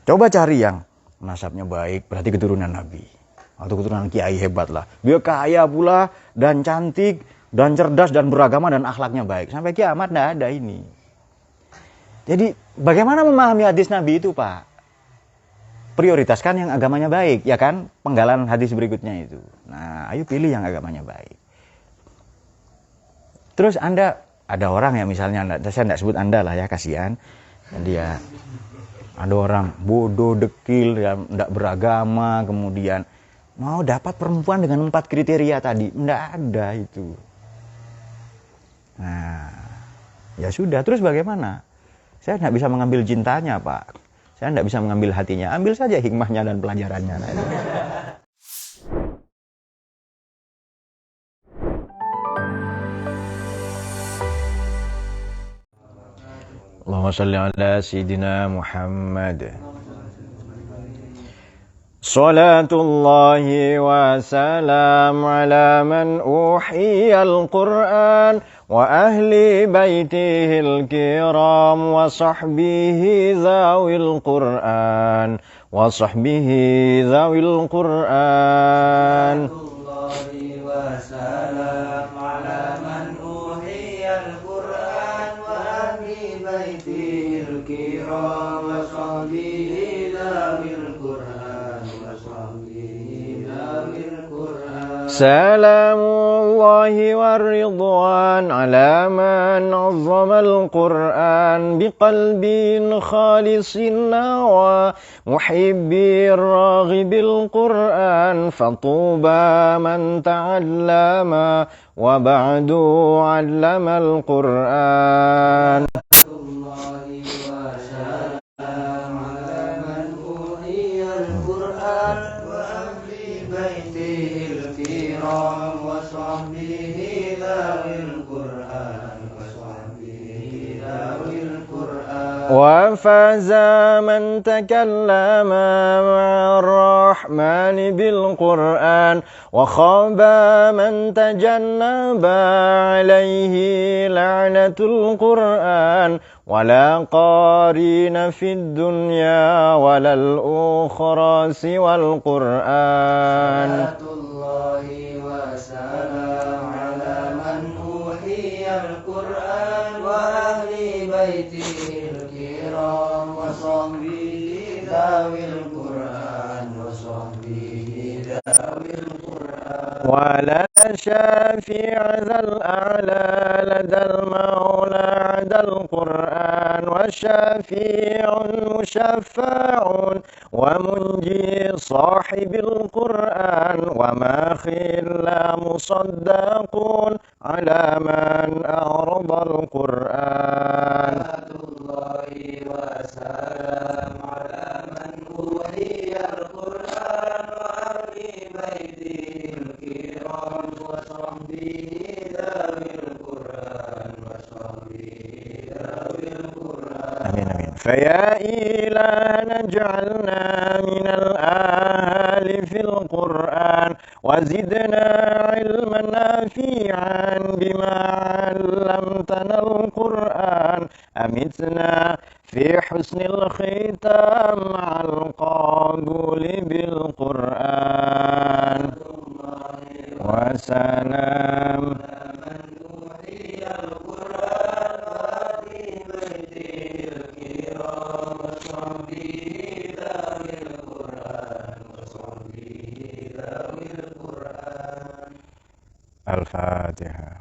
Coba cari yang nasabnya baik, berarti keturunan Nabi. Atau keturunan kiai hebat lah. Dia kaya pula, dan cantik, dan cerdas, dan beragama, dan akhlaknya baik. Sampai kiamat tidak ada ini. Jadi bagaimana memahami hadis Nabi itu, Pak? Prioritaskan yang agamanya baik, ya kan? Penggalan hadis berikutnya itu. Nah, ayo pilih yang agamanya baik. Terus Anda, ada orang yang misalnya, saya tidak sebut Anda lah ya, kasihan. Dia, ada orang bodoh, dekil, yang tidak beragama, kemudian mau dapat perempuan dengan 4 kriteria tadi. Tidak ada itu. Nah, ya sudah, terus bagaimana? Saya tidak bisa mengambil cintanya, Pak. Saya tidak bisa mengambil hatinya. Ambil saja hikmahnya dan pelajarannya. Allahumma salli ala Sayyidina Muhammad. Salatullahi wa salam ala man uhiyal Qur'an wa ahli baitihil kiram wa sahbihi zawil Qur'an wa sahbihi zawil Qur'an. Salatullahi wa salam ala man uhiyal Qur'an wa ahli baitihil kiram wa sahbihi zawil Qur'an. سلام الله والرضوان على من عظم القرآن بقلب خالص النوى محب الراغب القرآن فطوبى من تعلم وبعد علم القرآن. وفاز من تكلم مع الرحمن بالقرآن وخاب من تجنب عليه لعنة القرآن ولا قارين في الدنيا ولا الأخرى سوى القرآن. ولا شافع ذا الأعلى لدى المولى عدا القرآن وشافيع مشفع ومنجي صاحب القرآن وما خلا مصدقون على من أعرض القرآن. فيا إلهنا اجعلنا من الآل في القرآن وزدنا علما نافعا بما علمتنا القرآن أمتنا في حسن الختام مع القبول بالقرآن وسلام. Al-Fatihah.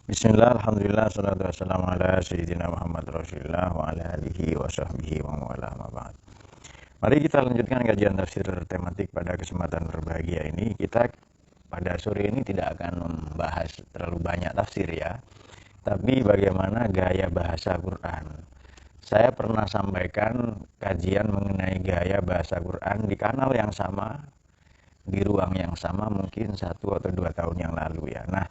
Bismillah, alhamdulillah, salatu wassalamu ala Sayyidina Muhammad Rasulullah wa ala alihi wa sahbihi wa mawala ma ba'd. Mari kita lanjutkan kajian tafsir tematik pada kesempatan berbahagia ini. Kita pada sore ini tidak akan membahas terlalu banyak tafsir ya, tapi bagaimana gaya bahasa Quran. Saya pernah sampaikan kajian mengenai gaya bahasa Quran di kanal yang sama, di ruang yang sama mungkin 1 atau 2 tahun yang lalu ya. Nah,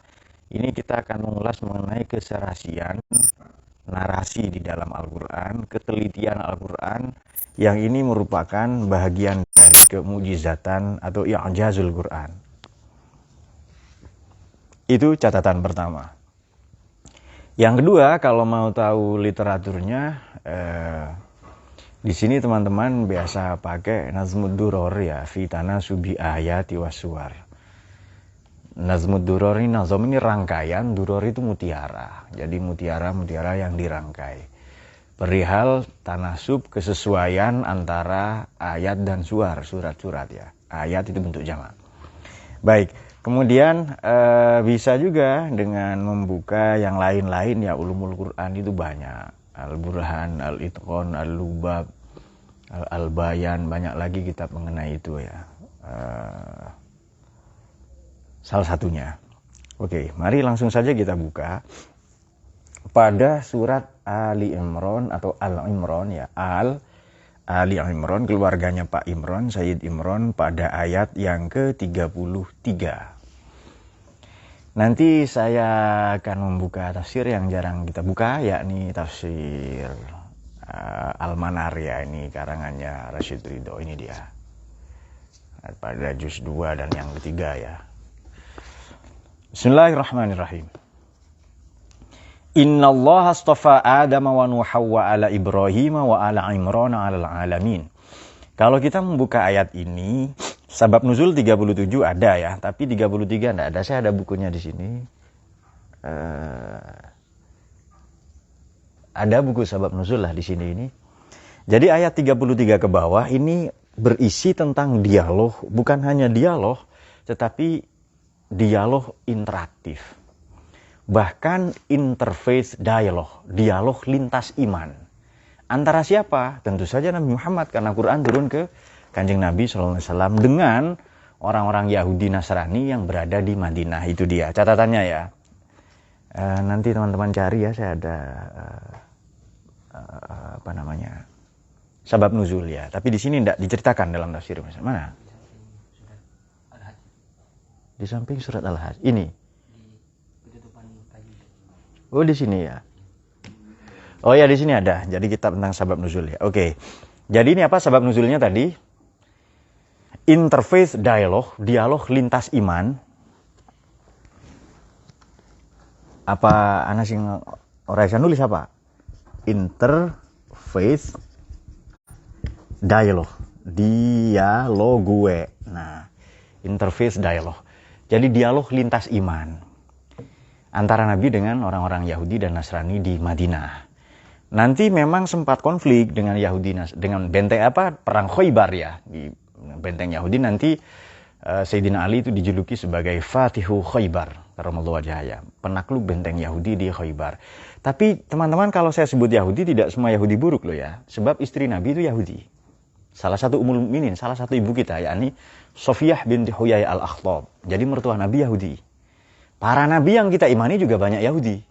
ini kita akan mengulas mengenai keserasian narasi di dalam Al-Quran, ketelitian Al-Quran, yang ini merupakan bahagian dari kemujizatan atau i'jazul Quran. Itu catatan pertama. Yang kedua, kalau mau tahu literaturnya, di sini teman-teman biasa pakai Nazmud Duror ya, fi tanasubi ayati wassuwar. Nazmud Duror ini, nazom ini rangkaian, duror itu mutiara. Jadi mutiara yang dirangkai. Perihal tanasub, kesesuaian antara ayat dan surat-surat ya. Ayat itu bentuk jamak. Baik, kemudian bisa juga dengan membuka yang lain-lain ya, ulumul Quran itu banyak. Al-Burhan, Al-Itqan, Al-Lubab, Al-Bayan, banyak lagi kitab mengenai itu ya. Salah satunya. Oke, mari langsung saja kita buka pada surat Ali Imran atau Al-Imran ya. Ali Imran, keluarganya Pak Imran, Sayyid Imran, pada ayat yang ke-33. Nanti saya akan membuka tafsir yang jarang kita buka, yakni tafsir Al-Manar ya, ini karangannya Rashid Ridho, ini dia. Pada juz 2 dan yang ketiga ya. Bismillahirrahmanirrahim. Inna Allah astafa Adam wa Nuh wa ala Ibrahim wa ala Imran ala alamin. Kalau kita membuka ayat ini, sabab nuzul 37 ada ya, tapi 33 enggak ada. Saya ada bukunya di sini. Ada buku sabab nuzul lah di sini ini. Jadi ayat 33 ke bawah ini berisi tentang dialog, bukan hanya dialog, tetapi dialog interaktif. Bahkan interface dialog lintas iman. Antara siapa? Tentu saja Nabi Muhammad, karena Quran turun ke Kanjeng Nabi SAW dengan orang-orang Yahudi Nasrani yang berada di Madinah. Itu dia catatannya ya. Nanti teman-teman cari ya, saya ada sabab nuzul ya. Tapi di sini tidak diceritakan dalam tafsir. Mana? Di samping surat Al-Hajj. Ini. Oh, di sini ya. Oh ya, di sini ada. Jadi kitab tentang sabab nuzul ya. Oke. Jadi ini apa sabab nuzulnya tadi? Interface dialog lintas iman. Apa anak sing ora bisa nulis apa? Interface dialogue. Nah, interface dialog. Jadi dialog lintas iman antara Nabi dengan orang-orang Yahudi dan Nasrani di Madinah. Nanti memang sempat konflik dengan dengan benteng perang Khaybar ya, di benteng Yahudi. Nanti Sayyidina Ali itu dijuluki sebagai Fatihu Khaybar karamallahu wajhah, penakluk benteng Yahudi di Khaybar. Tapi teman-teman, kalau saya sebut Yahudi, tidak semua Yahudi buruk loh ya, sebab istri Nabi itu Yahudi. Salah satu Ummul Mukminin, salah satu ibu kita, yakni Sofiyah binti Huyai al-Akhtab. Jadi mertua Nabi Yahudi. Para nabi yang kita imani juga banyak Yahudi.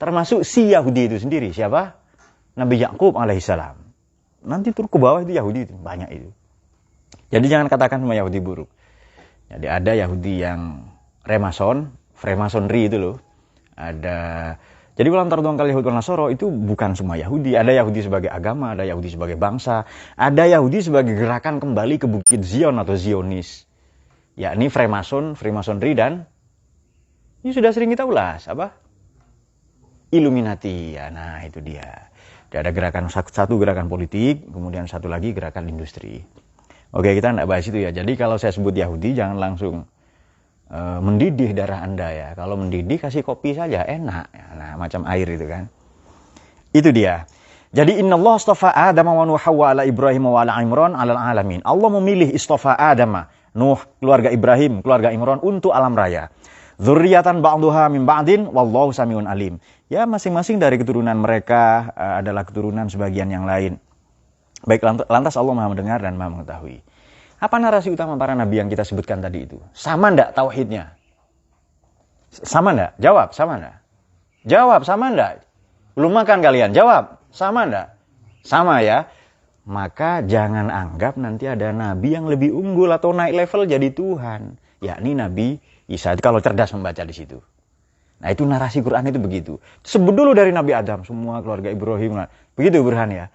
Termasuk si Yahudi itu sendiri. Siapa? Nabi Yakub alaihissalam. Nanti turun ke bawah itu Yahudi itu. Banyak itu. Jadi jangan katakan semua Yahudi buruk. Jadi ada Yahudi yang Freemasonry itu loh. Jadi kalau antar dongkal Yahudi dan Nasoro itu bukan semua Yahudi. Ada Yahudi sebagai agama, ada Yahudi sebagai bangsa, ada Yahudi sebagai gerakan kembali ke Bukit Zion atau Zionis. Yakni Freemasonry dan ini sudah sering kita ulas, apa? Illuminati. Ya, nah itu dia. Ada gerakan satu gerakan politik, kemudian satu lagi gerakan industri. Oke, kita tidak bahas itu ya. Jadi kalau saya sebut Yahudi jangan langsung mendidih darah Anda ya. Kalau mendidih kasih kopi saja enak. Nah, macam air itu kan. Itu dia. Jadi innallaha astafa Adam wa Nuh wa ala Ibrahim wa ala Imran 'alal alamin. Allah memilih istafa Adam, Nuh, keluarga Ibrahim, keluarga Imran untuk alam raya. Dzurriyyatan ba'duha min ba'din wallahu samiun alim. Ya, masing-masing dari keturunan mereka adalah keturunan sebagian yang lain. Baik, lantas Allah Maha mendengar dan Maha mengetahui. Apa narasi utama para nabi yang kita sebutkan tadi itu? Sama enggak tauhidnya? Sama enggak? Jawab, sama enggak? Jawab, sama enggak? Belum makan kalian? Jawab, sama enggak? Sama ya. Maka jangan anggap nanti ada nabi yang lebih unggul atau naik level jadi Tuhan. Yakni Nabi Isa, kalau cerdas membaca di situ. Nah, itu narasi Quran itu begitu. Sebut dulu dari Nabi Adam, semua keluarga Ibrahim. Begitu Burhan ya.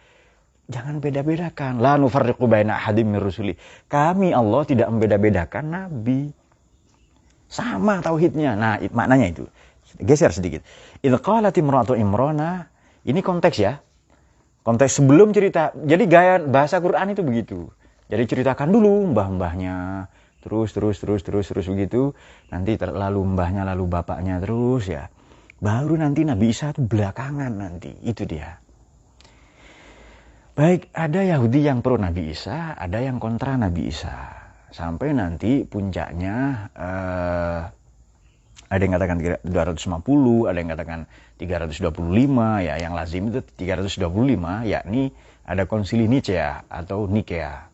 Jangan beda-bedakan. La nufarriqu baina ahadim min rusuli. Kami Allah tidak membeda-bedakan nabi. Sama tauhidnya. Nah, maknanya itu. Geser sedikit. Idz qalat imra'atu Imrana, ini konteks ya. Konteks sebelum cerita. Jadi gaya bahasa Quran itu begitu. Jadi ceritakan dulu mbah-mbahnya, terus begitu. Nanti lalu mbahnya, lalu bapaknya terus ya. Baru nanti Nabi Isa itu belakangan nanti. Itu dia. Baik, ada Yahudi yang pro Nabi Isa, ada yang kontra Nabi Isa. Sampai nanti puncaknya ada yang katakan 250, ada yang katakan 325, ya yang lazim itu 325, yakni ada konsili Nicea atau Nikea.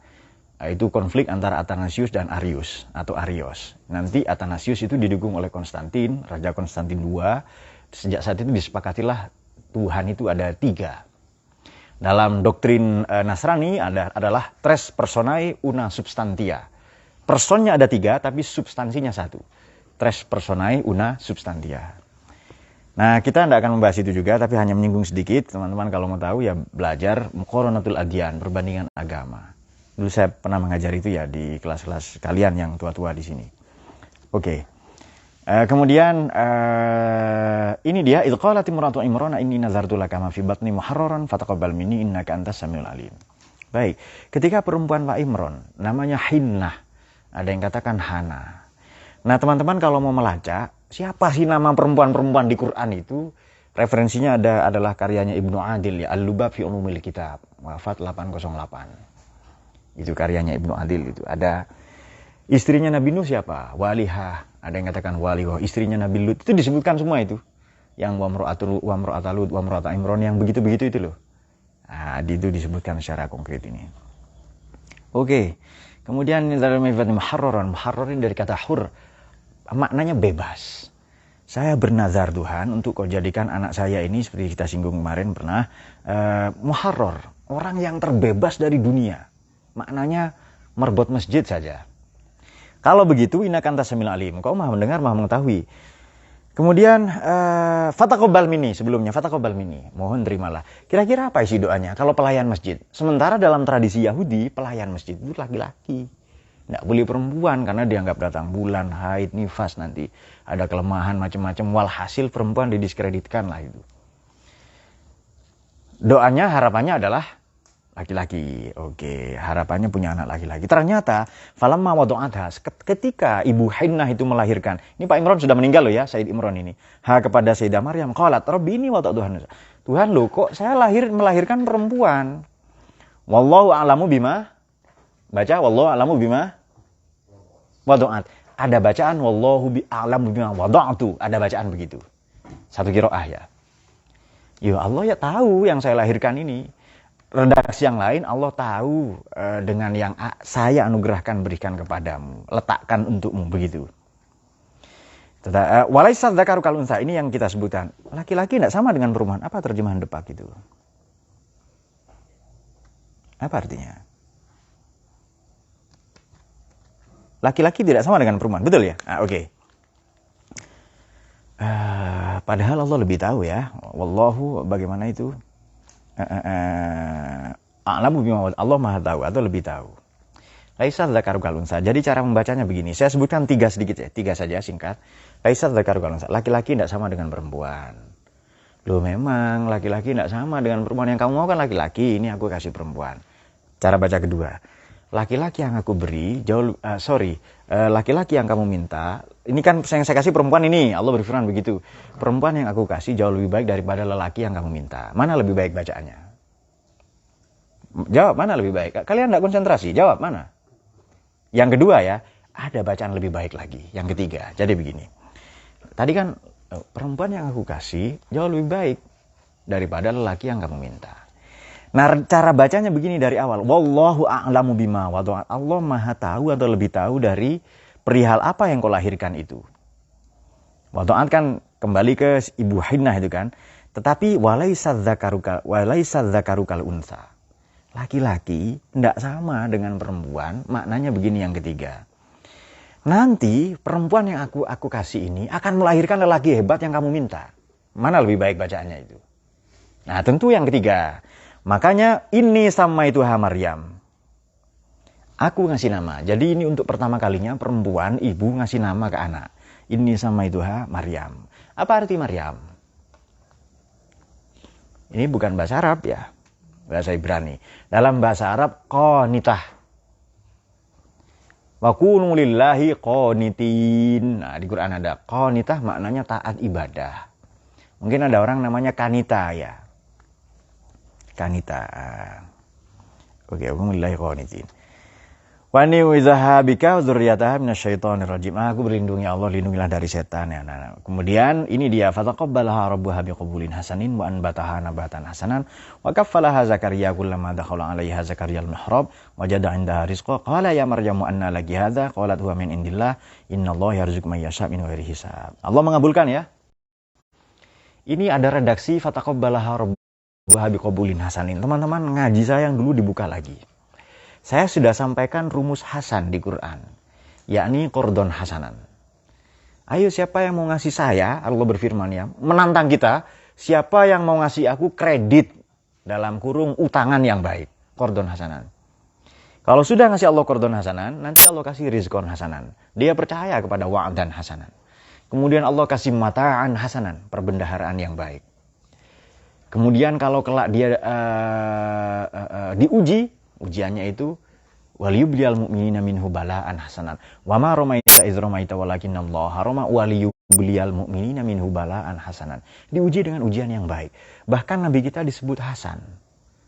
Itu konflik antara Athanasius dan Arius atau Arios. Nanti Athanasius itu didukung oleh Konstantin, Raja Konstantin II. Sejak saat itu disepakatilah Tuhan itu ada 3. Dalam doktrin Nasrani adalah tres personae una substantia. Personnya ada 3, tapi substansinya 1. Tres personae una substantia. Nah, kita tidak akan membahas itu juga, tapi hanya menyinggung sedikit. Teman-teman kalau mau tahu ya belajar Muqaranatul Adyan, perbandingan agama. Dulu saya pernah mengajar itu ya di kelas-kelas kalian yang tua-tua di sini. Oke. Kemudian ini dia idz qalat imra'atu Imran inni nazartu laka ma fi batni muharraran fataqabbal minni innaka antas samiul alim. Baik, ketika perempuan Pak Imran namanya Hinnah, ada yang katakan Hana. Nah, teman-teman kalau mau melacak siapa sih nama perempuan-perempuan di Quran itu, referensinya adalah karyanya Ibnu Adil ya, Al-Lubab fi Umumil Kitab, wafat 808. Itu karyanya Ibnu Adil itu. Ada istrinya Nabi Nuh siapa? Walihah. Ada yang katakan Walihah. Istrinya Nabi Lut. Itu disebutkan semua itu. Yang wamra'ata Lut, wamra'ata Imran, yang begitu-begitu itu loh. Nah, itu disebutkan secara konkret ini. Oke. Kemudian dalam ibadah muharraran. Muharrarin dari kata hur. Maknanya bebas. Saya bernazar Tuhan untuk kau jadikan anak saya ini, seperti kita singgung kemarin pernah, muharrar. Orang yang terbebas dari dunia. Maknanya merbot masjid saja. Kalau begitu, innaka antas samiul alim. Kau maha mendengar, maha mengetahui. Kemudian, fataqabbal minni. Sebelumnya, fataqabbal minni. Mohon terimalah. Kira-kira apa isi doanya? Kalau pelayan masjid. Sementara dalam tradisi Yahudi, pelayan masjid itu laki-laki. Tidak boleh perempuan, karena dianggap datang bulan, haid, nifas nanti. Ada kelemahan macam-macam. Walhasil perempuan didiskreditkan lah itu. Doanya, harapannya adalah laki-laki. Oke, harapannya punya anak laki-laki. Ternyata falamma wada'atha, ketika Ibu Hinnah itu melahirkan. Ini Pak Imran sudah meninggal loh ya, Said Imran ini. Kepada Sayyidah Maryam, qalat rabbi ini wada'tuhan. Tuhan loh, kok saya melahirkan perempuan. Wallahu a'lamu bima. Baca wallahu a'lamu bima wada'at. Ada bacaan wallahu a'lamu bima wada'tu. Ada bacaan begitu. Satu qiraah ya. Ya Allah ya tahu yang saya lahirkan ini. Redaksi yang lain, Allah tahu dengan yang saya anugerahkan berikan kepadamu, letakkan untukmu, begitu. Walaisa dzakaru kal unsa, ini yang kita sebutkan. Laki-laki tidak sama dengan perempuan. Apa terjemahan depak itu? Apa artinya? Laki-laki tidak sama dengan perempuan, betul ya? Oke. Padahal Allah lebih tahu ya. Wallahu bagaimana itu? A'lamu bima, Allah maha tahu atau lebih tahu. Laisa dzakaru kal unsa. Jadi cara membacanya begini. Saya sebutkan 3 sedikit ya, 3 saja singkat. Laisa dzakaru kal unsa. Laki-laki tidak sama dengan perempuan. Loh memang laki-laki tidak sama dengan perempuan. Yang kamu mau kan laki-laki, ini aku kasih perempuan. Cara baca kedua. Laki-laki yang aku beri laki-laki yang kamu minta. Ini kan yang saya kasih perempuan ini. Allah berfirman begitu. Perempuan yang aku kasih jauh lebih baik daripada lelaki yang kamu minta. Mana lebih baik bacaannya? Jawab, mana lebih baik? Kalian tidak konsentrasi. Jawab, mana? Yang kedua ya, ada bacaan lebih baik lagi. Yang ketiga. Jadi begini. Tadi kan perempuan yang aku kasih jauh lebih baik daripada lelaki yang kamu minta. Nah, cara bacanya begini dari awal. Wallahu a'lamu bima wada'at. Allah maha tahu atau lebih tahu dari perihal apa yang kau lahirkan itu. Wada'at kan kembali ke Ibu Hinnah itu kan. Tetapi walaisa dzakaru kal unsa. Laki-laki tidak sama dengan perempuan. Maknanya begini yang ketiga. Nanti perempuan yang aku kasih ini akan melahirkan lelaki hebat yang kamu minta. Mana lebih baik bacaannya itu? Nah, tentu yang ketiga. Makanya ini sama itu Maryam. Aku ngasih nama. Jadi ini untuk pertama kalinya perempuan, ibu ngasih nama ke anak. Inni samaituha Maryam. Apa arti Maryam? Ini bukan bahasa Arab ya, bahasa Ibrani. Dalam bahasa Arab qanitah. Wa kunu lillahi qanitin. Nah, di Quran ada qanitah, maknanya taat ibadah. Mungkin ada orang namanya kanita ya. Kanita. Oke, wa kunu lillahi qanitin. Wa ni uzahabika dzurriyyataha minasyaitonir rajim. Aku berlindung ya Allah, lindungilah dari setan ya. Nah, kemudian ini dia fataqabbalaha rabbuha biqabulin hasanin wa anbataha nabatan hasanan wa kaffalaha Zakaria kullama dakhala 'alaiha Zakaria al-mihrab wajada 'indaha rizqa qala ya Maryamu anna laki hadza qalat huwa min indillah innallaha yarzuqu man yasha' min ghairi hisab. Allah mengabulkan ya. Ini ada redaksi fataqabbalaha rabbuha biqabulin hasanin. Teman-teman ngaji saya yang dulu dibuka lagi. Saya sudah sampaikan rumus hasan di Quran, yakni qardon hasanan. Ayo siapa yang mau ngasih saya, Allah berfirman ya, menantang kita, siapa yang mau ngasih aku kredit dalam kurung utangan yang baik, qardon hasanan. Kalau sudah ngasih Allah qardon hasanan, nanti Allah kasih rizqon hasanan. Dia percaya kepada wa'dan hasanan. Kemudian Allah kasih mata'an hasanan, perbendaharaan yang baik. Kemudian kalau kelak dia diuji, ujiannya itu waliyubliyal mu'minina minhu bala'an hasanan wa ma ramaita iz ramaita walakinnallaha rama waliyubliyal mu'minina minhu bala'an hasanan. Diuji dengan ujian yang baik. Bahkan nabi kita disebut hasan,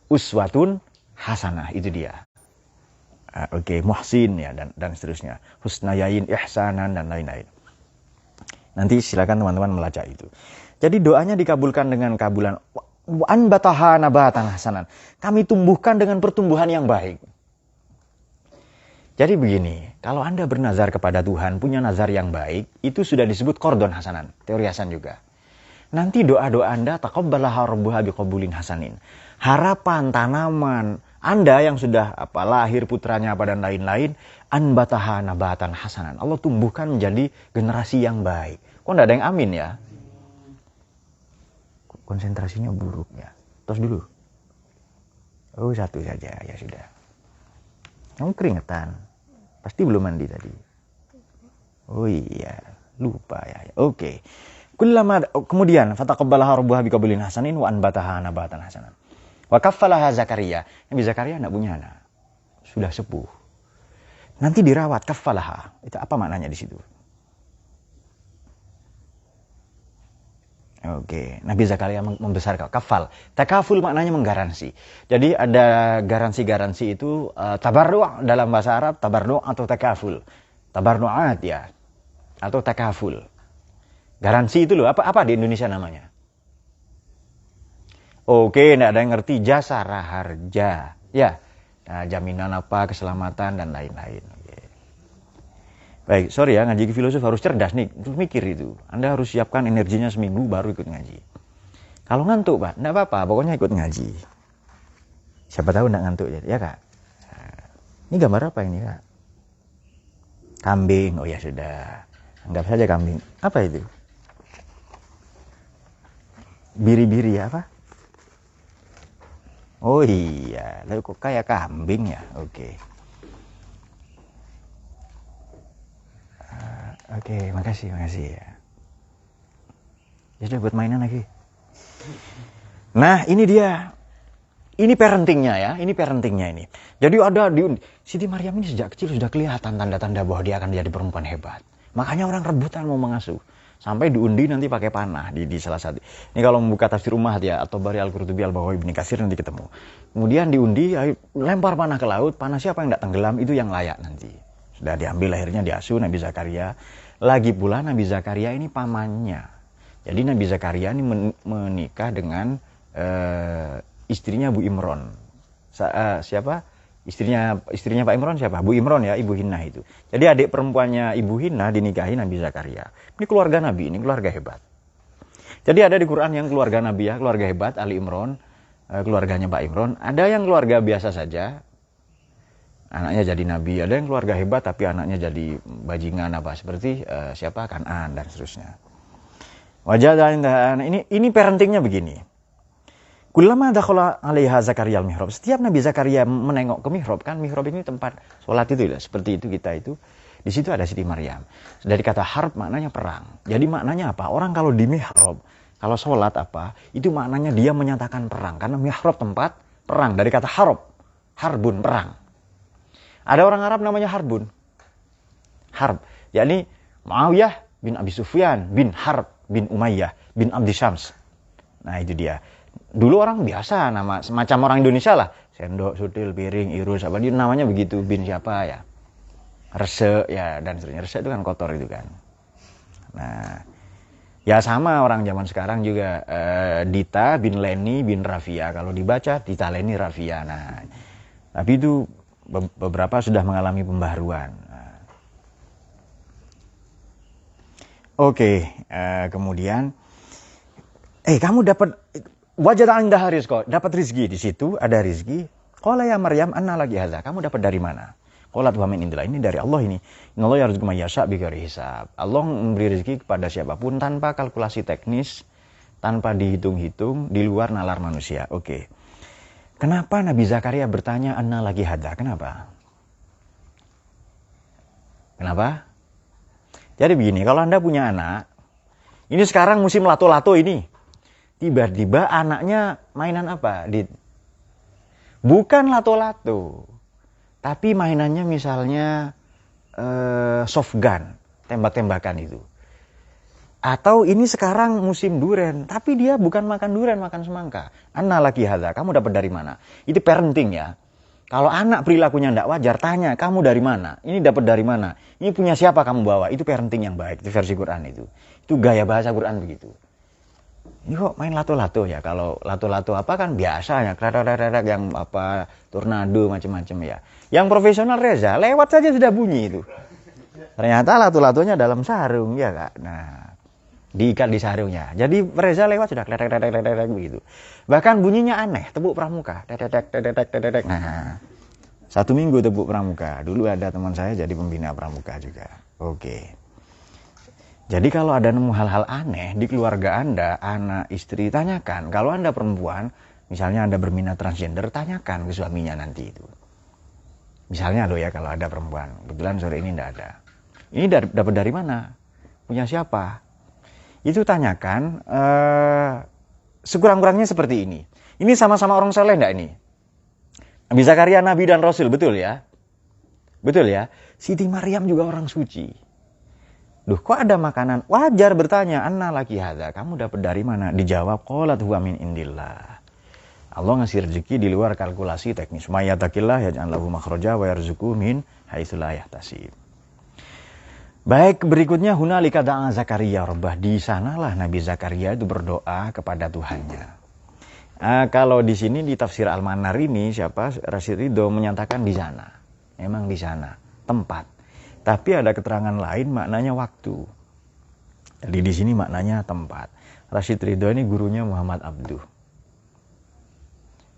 uswatun hasanah, itu dia. Oke, muhsin ya dan seterusnya, husnayain, ihsanan dan lain-lain. Nanti silakan teman-teman melacak itu. Jadi doanya dikabulkan dengan kabulan anbataha nabatan hasanan. Kami tumbuhkan dengan pertumbuhan yang baik. Jadi begini, kalau Anda bernazar kepada Tuhan, punya nazar yang baik, itu sudah disebut qardon hasanan, teori hasan juga. Nanti doa-doa Anda taqabbalaha rabbuha biqabulin hasanin. Harapan tanaman Anda yang sudah lahir putranya apa dan lain-lain, anbataha nabatan hasanan. Allah tumbuhkan menjadi generasi yang baik. Kok enggak ada yang amin ya? Konsentrasinya buruk ya. Tos dulu. Oh, satu saja ya sudah. Kamu keringetan. Pasti belum mandi tadi. Oh iya, lupa ya. Oke. Kemudian fataqabbalaha rabbuha biqabulin hasanin wa anbataha nabatan hasanan. Wa kaffalaha Zakaria. Nabi Zakaria enggak punya anak. Sudah sepuh. Nanti dirawat kaffalaha. Itu apa maknanya di situ? Oke, Nabi Zakaria membesarkan kafal. Takaful maknanya menggaransi. Jadi ada garansi-garansi itu tabarru' dalam bahasa Arab, tabarru' atau takaful. Tabarru'at ya, atau takaful. Garansi itu loh, apa di Indonesia namanya? Oke, enggak ada yang ngerti, jasa raharja. Ya, nah, jaminan apa, keselamatan dan lain-lain. Baik, sorry ya, ngaji filosof harus cerdas nih, terus mikir itu. Anda harus siapkan energinya seminggu baru ikut ngaji. Kalau ngantuk Pak, enggak apa-apa, pokoknya ikut ngaji. Siapa tahu enggak ngantuk ya Kak. Nah, ini gambar apa ini Kak? Kambing, oh ya sudah. Anggap saja kambing. Apa itu? Biri-biri ya apa? Oh iya, lalu kok kayak kambing ya? Oke. Oke, makasih ya. Ya sudah buat mainan lagi. Nah, ini dia. Ini parentingnya ya, ini. Jadi ada Siti Maryam ini sejak kecil sudah kelihatan tanda-tanda bahwa dia akan jadi perempuan hebat. Makanya orang rebutan mau mengasuh. Sampai diundi nanti pakai panah di salah satu. Ini kalau membuka tafsir Ummahat ya, atau Bari Al-Qurtubi Al-Baghawi Ibnu Katsir nanti ketemu. Kemudian diundi, lempar panah ke laut, panah siapa yang tidak tenggelam itu yang layak nanti. Sudah diambil, akhirnya diasuh Nabi Zakaria. Lagi pula Nabi Zakaria ini pamannya. Jadi Nabi Zakaria ini menikah dengan istrinya Bu Imron. Siapa? Istrinya Pak Imron siapa? Bu Imron ya, Ibu Hinnah itu. Jadi adik perempuannya Ibu Hinnah dinikahi Nabi Zakaria. Ini keluarga Nabi, ini keluarga hebat. Jadi ada di Quran yang keluarga Nabi ya, keluarga hebat, Ali Imron, keluarganya Pak Imron. Ada yang keluarga biasa saja, anaknya jadi nabi. Ada yang keluarga hebat tapi anaknya jadi bajingan apa seperti siapa Kan'an dan seterusnya. Wajah dan ini parentingnya begini. Kullama dakhala 'alaiha Zakaria al-mihrab. Setiap Nabi Zakaria menengok ke mihrab, kan mihrab ini tempat sholat itu ya, seperti itu kita itu. Di situ ada Siti Maryam. Dari kata harb maknanya perang. Jadi maknanya apa? Orang kalau di mihrab, kalau sholat apa, itu maknanya dia menyatakan perang. Karena mihrab tempat perang. Dari kata harb, harbun, perang. Ada orang Arab namanya harbun. Harb. Yakni Muawiyah bin Abi Sufyan bin Harb bin Umayyah bin Abdi Syams. Nah itu dia. Dulu orang biasa nama semacam orang Indonesia lah. Sendok, sutil, piring, irus, apa dia namanya begitu, bin siapa ya. Rese ya dan seterusnya. Rese itu kan kotor itu kan. Nah, ya sama orang zaman sekarang juga Dita bin Leni bin Rafia. Kalau dibaca Dita Leni Rafia. Nah, tapi itu beberapa sudah mengalami pembaharuan. Nah. Oke, kemudian kamu dapat wajah indah rizqo, dapat rizki di situ ada rizki. Qala ya Maryam anna lagi hadza, kamu dapat dari mana? Qalat wa min indillah, ini dari Allah ini. Innallaha yarzuqu may yasha' bighairi hisab. Allah memberi rezeki kepada siapapun tanpa kalkulasi teknis, tanpa dihitung-hitung, di luar nalar manusia. Oke. Kenapa Nabi Zakaria bertanya anna lagi hadza? Kenapa? Kenapa? Jadi begini, kalau Anda punya anak, ini sekarang musim lato-lato ini. Tiba-tiba anaknya mainan apa? Bukan lato-lato. Tapi mainannya misalnya soft gun, tembak-tembakan itu. Atau ini sekarang musim duren, tapi dia bukan makan duren, makan semangka. Anna lagi hadza, kamu dapat dari mana? Itu parenting ya. Kalau anak perilakunya tidak wajar, tanya, kamu dari mana? Ini dapat dari mana? Ini punya siapa kamu bawa? Itu parenting yang baik, itu versi Quran itu. Itu gaya bahasa Quran begitu. Ini kok main lato-lato ya? Kalau lato-lato apa kan biasa ya, kretek-kretek yang apa, tornado macam-macam ya. Yang profesional Reza, lewat saja sudah bunyi itu. Ternyata lato-latonya dalam sarung, ya Kak. Nah, diikat di sarungnya. Jadi Reza lewat sudah kretek-kretek begitu. Bahkan bunyinya aneh, tepuk pramuka. Tetetek. Nah, 1 minggu tepuk pramuka. Dulu ada teman saya jadi pembina pramuka juga. Oke. Jadi kalau ada nemu hal-hal aneh di keluarga Anda, anak, istri, tanyakan. Kalau Anda perempuan, misalnya Anda berminat transgender, tanyakan ke suaminya nanti itu. Misalnya loh ya kalau ada perempuan, kebetulan sore ini tidak ada. Ini dapat dari mana? Punya siapa? Itu tanyakan, sekurang-kurangnya seperti ini. Ini sama-sama orang soleh enggak ini? Nabi Zakaria, Nabi dan Rasul, betul ya? Betul ya? Siti Maryam juga orang suci. Duh, kok ada makanan? Wajar bertanya, anna laki hadza, kamu dapat dari mana? Dijawab, qalat huwa min indillah. Allah ngasih rezeki di luar kalkulasi teknis. May yattaqillah yaj'al lahu makhraja wa yarzuqhu min haitsu la yahtasib. Baik, berikutnya hunalika da'a Zakaria rabbah. Di sanalah Nabi Zakaria itu berdoa kepada Tuhannya. Kalau di sini di tafsir Al-Manar ini siapa? Rasyid Ridho menyatakan di sana. Memang di sana, tempat. Tapi ada keterangan lain maknanya waktu. Jadi di sini maknanya tempat. Rasyid Ridho ini gurunya Muhammad Abduh.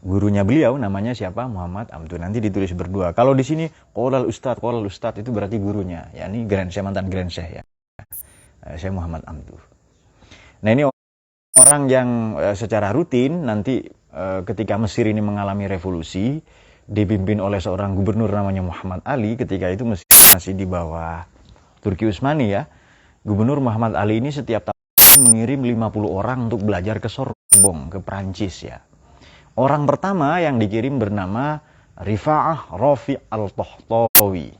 Gurunya beliau namanya siapa? Muhammad Abduh. Nanti ditulis berdua. Kalau di sini qolal ustadz itu berarti gurunya. Ya ini mantan Grand Syekh ya. Saya Muhammad Abduh. Nah ini orang yang secara rutin nanti ketika Mesir ini mengalami revolusi, dipimpin oleh seorang gubernur namanya Muhammad Ali. Ketika itu Mesir masih di bawah Turki Utsmani ya. Gubernur Muhammad Ali ini setiap tahun mengirim 50 orang untuk belajar ke Sorbonne, ke Prancis ya. Orang pertama yang dikirim bernama Rifa'ah Rafi al-Tahtawi.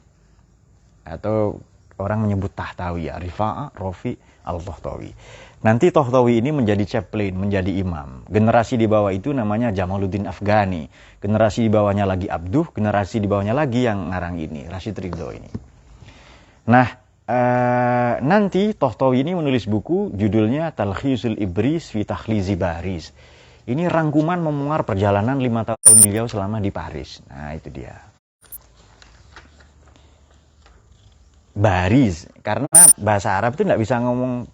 Atau orang menyebut Tahtawi ya, Rifa'ah Rafi al-Tahtawi. Nanti Tahtawi ini menjadi chaplain, menjadi imam. Generasi di bawah itu namanya Jamaluddin Afghani. Generasi di bawahnya lagi Abduh, generasi di bawahnya lagi yang ngarang ini, Rasyid Ridho ini. Nah, nanti Tahtawi ini menulis buku judulnya Talkhisul Ibris fi Takhlizi Baris. Ini rangkuman memuar perjalanan 5 tahun beliau selama di Paris. Nah, itu dia. Baris, karena bahasa Arab itu tidak bisa ngomong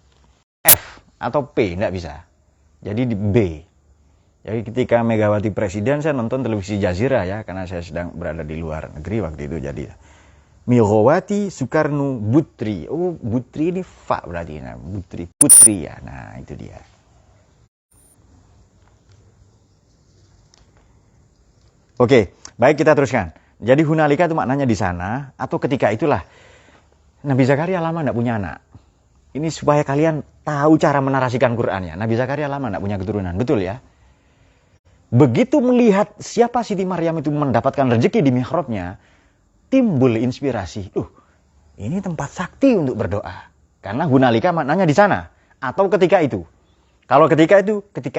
F atau P, tidak bisa. Jadi di B. Jadi ketika Megawati presiden, saya nonton televisi Jazira ya, karena saya sedang berada di luar negeri waktu itu. Jadi Megawati Soekarno Putri. Oh, Putri ini Fa berarti. Nah, Putri ya. Nah, itu dia. Oke, baik kita teruskan. Jadi hunalika itu maknanya di sana atau ketika itulah. Nabi Zakaria lama tidak punya anak. Ini supaya kalian tahu cara menarasikan Qur'annya. Nabi Zakaria lama tidak punya keturunan, betul ya? Begitu melihat siapa Siti Maryam itu mendapatkan rezeki di mihrabnya, timbul inspirasi. Ini tempat sakti untuk berdoa. Karena hunalika maknanya di sana. Atau ketika itu. Kalau ketika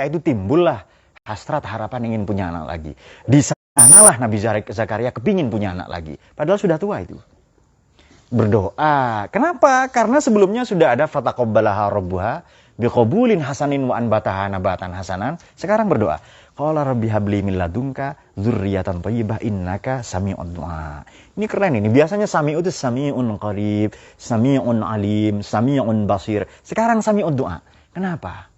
itu timbullah hasrat harapan ingin punya anak lagi. Di sanalah Nabi Zakaria kepingin punya anak lagi. Padahal sudah tua itu. Berdoa. Kenapa? Karena sebelumnya sudah ada fataqabbalaha rabbuha biqabulin hasanin wa anbataha nabatan hasanan. Sekarang berdoa. Qala rabbi habli min ladunka dzurriyyatan thayyibah innaka sami'ud du'a. Ini keren ini. Biasanya sami'u itu sami'un qarib, sami'un alim, sami'un basir. Sekarang sami'ud du'a. Kenapa?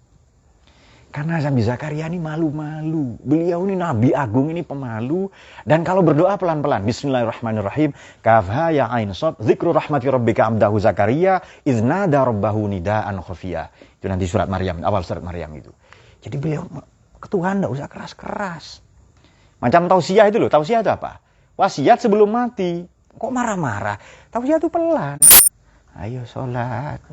Karena Nabi Zakaria ini malu-malu. Beliau ini Nabi Agung, ini pemalu. Dan kalau berdoa pelan-pelan. Bismillahirrahmanirrahim. Kafha ya ain shad. Zikru rahmati rabbika abdahu Zakaria. Iznada rabbahu nida'an khafiyah. Itu nanti surat Maryam. Awal surat Maryam itu. Jadi beliau ke Tuhan tidak usah keras-keras. Macam tausiah itu loh. Tausiah itu apa? Wasiat sebelum mati. Kok marah-marah? Tausiah itu pelan. Ayo sholat.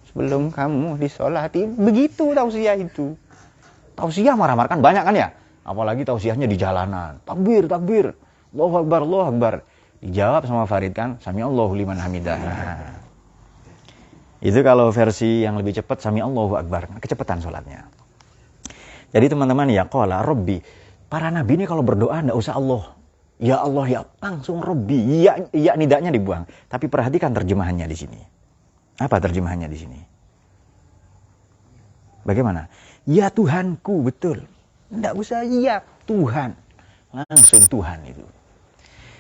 Sebelum kamu disolati. Begitu tausiah itu. Tausiah marah-marah kan banyak kan ya? Apalagi tausiahnya di jalanan. Takbir, takbir. Allahu Akbar, Allahu Akbar. Dijawab sama Farid kan, Sami'allahu liman hamidah. Nah, itu kalau versi yang lebih cepat, Sami'allahu Akbar. Kecepatan sholatnya. Jadi teman-teman ya, qala Rabbi. Para nabi ini kalau berdoa enggak usah Allah. Ya Allah ya, langsung Rabbi. Ya nidaknya dibuang. Tapi perhatikan terjemahannya di sini. Apa terjemahannya di sini? Bagaimana? Ya Tuhanku, betul. Enggak usah ya Tuhan. Langsung Tuhan itu.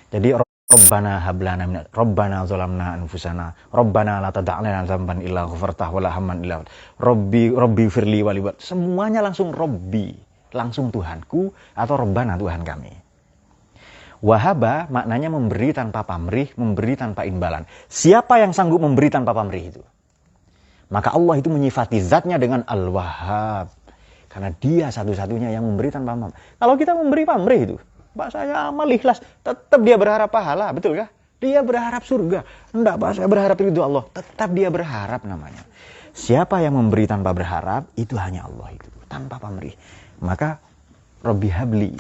Jadi Rabbana hablana min Rabbana zalamna anfusana Rabbana la tada'lana dzamban illa ghafartah wala hamman illa Rabbi firli wali. Semuanya langsung Rabbi, langsung Tuhanku atau Rabbana Tuhan kami. Wahaba maknanya memberi tanpa pamrih, memberi tanpa imbalan. Siapa yang sanggup memberi tanpa pamrih itu? Maka Allah itu menyifati zatnya dengan Al-Wahhab. Karena dia satu-satunya yang memberi tanpa pamrih. Kalau kita memberi pamrih itu, Pak saya amal ikhlas, tetap dia berharap pahala, betul kah? Dia berharap surga. Enggak Pak, saya berharap itu Allah. Tetap dia berharap namanya. Siapa yang memberi tanpa berharap, itu hanya Allah itu. Tanpa pamrih. Maka, Rabbi habli.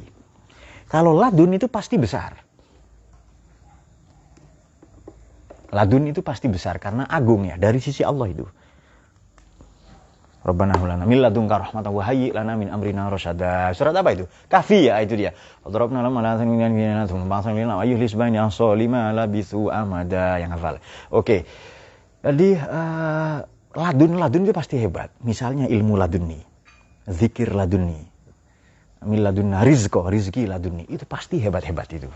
Kalau ladun itu pasti besar. Ladun itu pasti besar, karena agung ya, dari sisi Allah itu. Rabbana hulana min ladunka rahmatan wa hayyi lana min amrina rasyada. Surat apa itu? Kahfi ya, itu dia. Fadrabna lam ala sanina thumma ba'athna wa yuhlis baina as-salima labithu amada, yang hafal. Oke. Jadi ladun itu pasti hebat. Misalnya ilmu ladunni, zikir ladunni, min ladunna rizki ladunni, itu pasti hebat-hebat itu.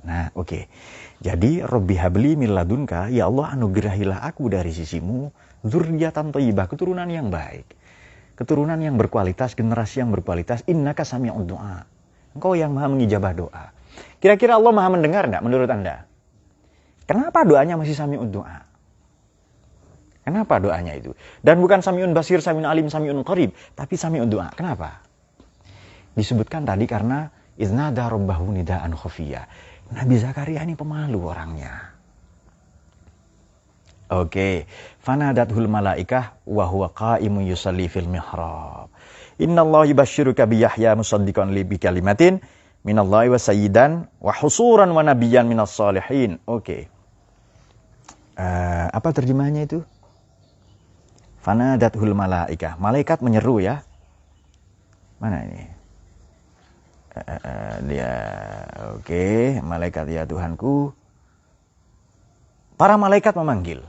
Nah, oke. Jadi Rabbi habli min ladunka, ya Allah anugerahilah aku dari sisimu dzurriyyatan thayyibah, keturunan yang baik. Keturunan yang berkualitas, generasi yang berkualitas. Innaka sami'ud du'a. Engkau yang Maha mengijabah doa. Kira-kira Allah Maha mendengar enggak menurut Anda? Kenapa doanya masih sami'ud du'a? Kenapa doanya itu? Dan bukan sami'un basir, sami'un alim, sami'un qarib, tapi sami'ud du'a. Kenapa? Disebutkan tadi karena iznada rabbahu nida'an khafiyah. Nabi Zakaria ini pemalu orangnya. Oke. Fanadathul malaikah wa huwa qa'imun yusalli fil mihrab. Innallaha yubashshiruka bi Yahya musaddiqan li bi kalimatin minallahi wa sayyidan wa husuran wa nabiyyan minas salihin. Oke. Apa terjemahannya itu? Fanadathul malaikah. Malaikat menyeru ya. Mana ini? Oke, malaikat ya Tuhanku. Para malaikat memanggil.